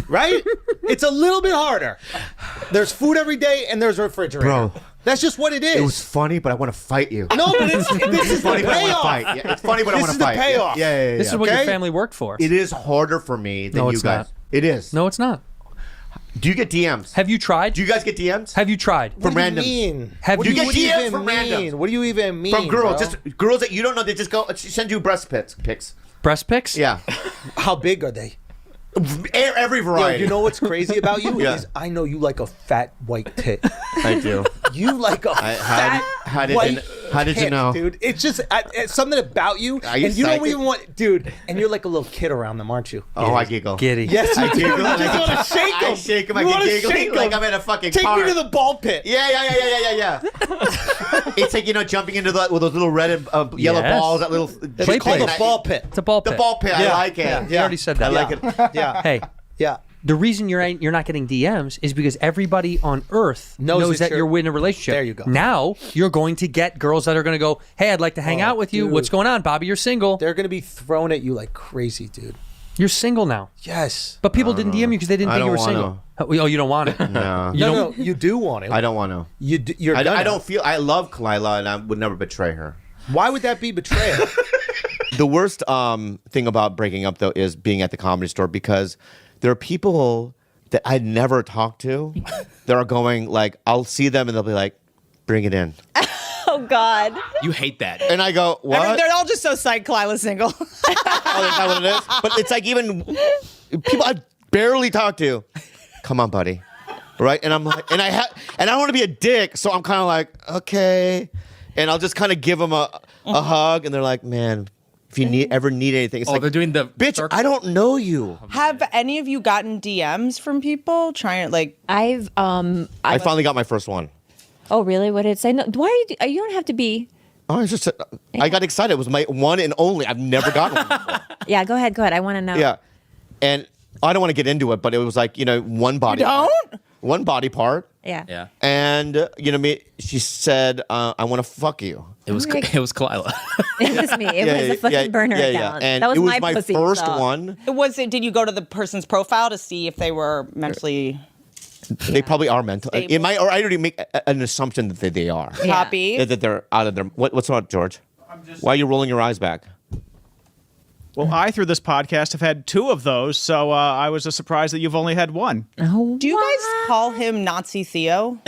right? It's a little bit harder. There's food every day and there's a refrigerator. Bro. That's just what it is. It was funny, but I want to fight you. No, but this is funny, the but I want to payoff. fight. Yeah, it's funny, but I This want is to the fight. payoff. Yeah. This is what your Okay? family worked for. It is harder for me than No, you it's guys. not. It is. No, it's not. Do you get DMs? Have you tried? Do you guys get DMs? Have you tried? From What do randoms. you mean? Have What you do get what do you DMs even from mean? randoms? What do you even mean? From girls, bro? just girls that you don't know. They just go. She sends you breast pics. Breast pics? Yeah, How big are they? every Yo, variety. you know what's crazy about you Yeah. is I know you like a fat white tit. I do. You like a fat how did white you, how did you tit, know? dude? It's just it's something about you, Are you and you don't psychic? even want, dude. And you're like a little kid around them, aren't you? Oh, I giggle. Giddy. Yes, you I do. giggle. You just want to shake them. I shake them. You I wanna get giggling shake like 'em. I'm in a fucking Take park. me to the ball pit. Yeah. It's like, jumping into with those little red and yellow Yes. balls. That little. It's called a ball pit. It's a ball The pit. ball pit. I Yeah. like it. Yeah. You already said that. I like it. Yeah. Hey, Yeah. the reason you're not getting DMs is because everybody on Earth knows that you're in a relationship. There you go. Now you're going to get girls that are going to go, "Hey, I'd like to hang out with you. dude. What's going on, Bobby? You're single. They're gonna be thrown at you like crazy, dude. You're single now." Yes. But people didn't DM you because they didn't I think you were don't single. Oh, you don't want it? No. You No, don't- no, you do want it. I don't want to. You're gonna. I don't feel. I love Kalila, and I would never betray her. Why would that be betrayal? The worst thing about breaking up, though, is being at the Comedy Store, because there are people that I'd never talked to that are going, like, I'll see them and they'll be like, bring it in. Oh God. You hate that. And I go, what? I mean, they're all just so psyched Kalila's single. Oh, that's not what it is? But it's like even people I barely talk to, come on, buddy. Right? And I'm like, and I don't want to be a dick, so I'm kind of like, okay. And I'll just kind of give them a hug, and they're like, man, if you ever need anything. It's like, they're doing the bitch, I don't know you. Have any of you gotten DMs from people trying to like? I've I finally got my first one. Oh really? What did it say? No, why are you don't have to be. Oh, it's just I got excited. It was my one and only. I've never gotten one before. Yeah, go ahead. I want to know. Yeah, and I don't want to get into it, but it was like, one body. You don't? one body part. Yeah. Yeah. And she said, "I want to fuck you." It was Kalila. It was me. It was a fucking burner account. And that was it was my my pussy, first so. one. Did you go to the person's profile to see if they were mentally? They probably are mental. It might, or I already make an assumption that they are. Copy. That they're out of their. What's wrong, George? Why are you rolling your eyes back? Well, I, through this podcast, have had 2 of those, so I was surprised that you've only had 1. Oh, do you guys call him Nazi Theo?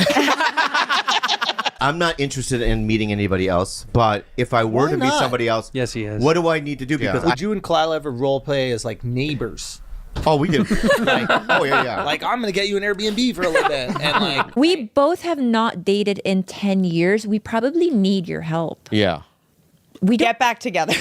I'm not interested in meeting anybody else, but if I were Why to meet not? somebody else, yes, he is. What do I need to do? Because Would you and Kalila ever role play as like neighbors? Oh, we do. Yeah. Like, I'm gonna get you an Airbnb for a little bit, and like, We both have not dated in 10 years. We probably need your help. Yeah. We get back together.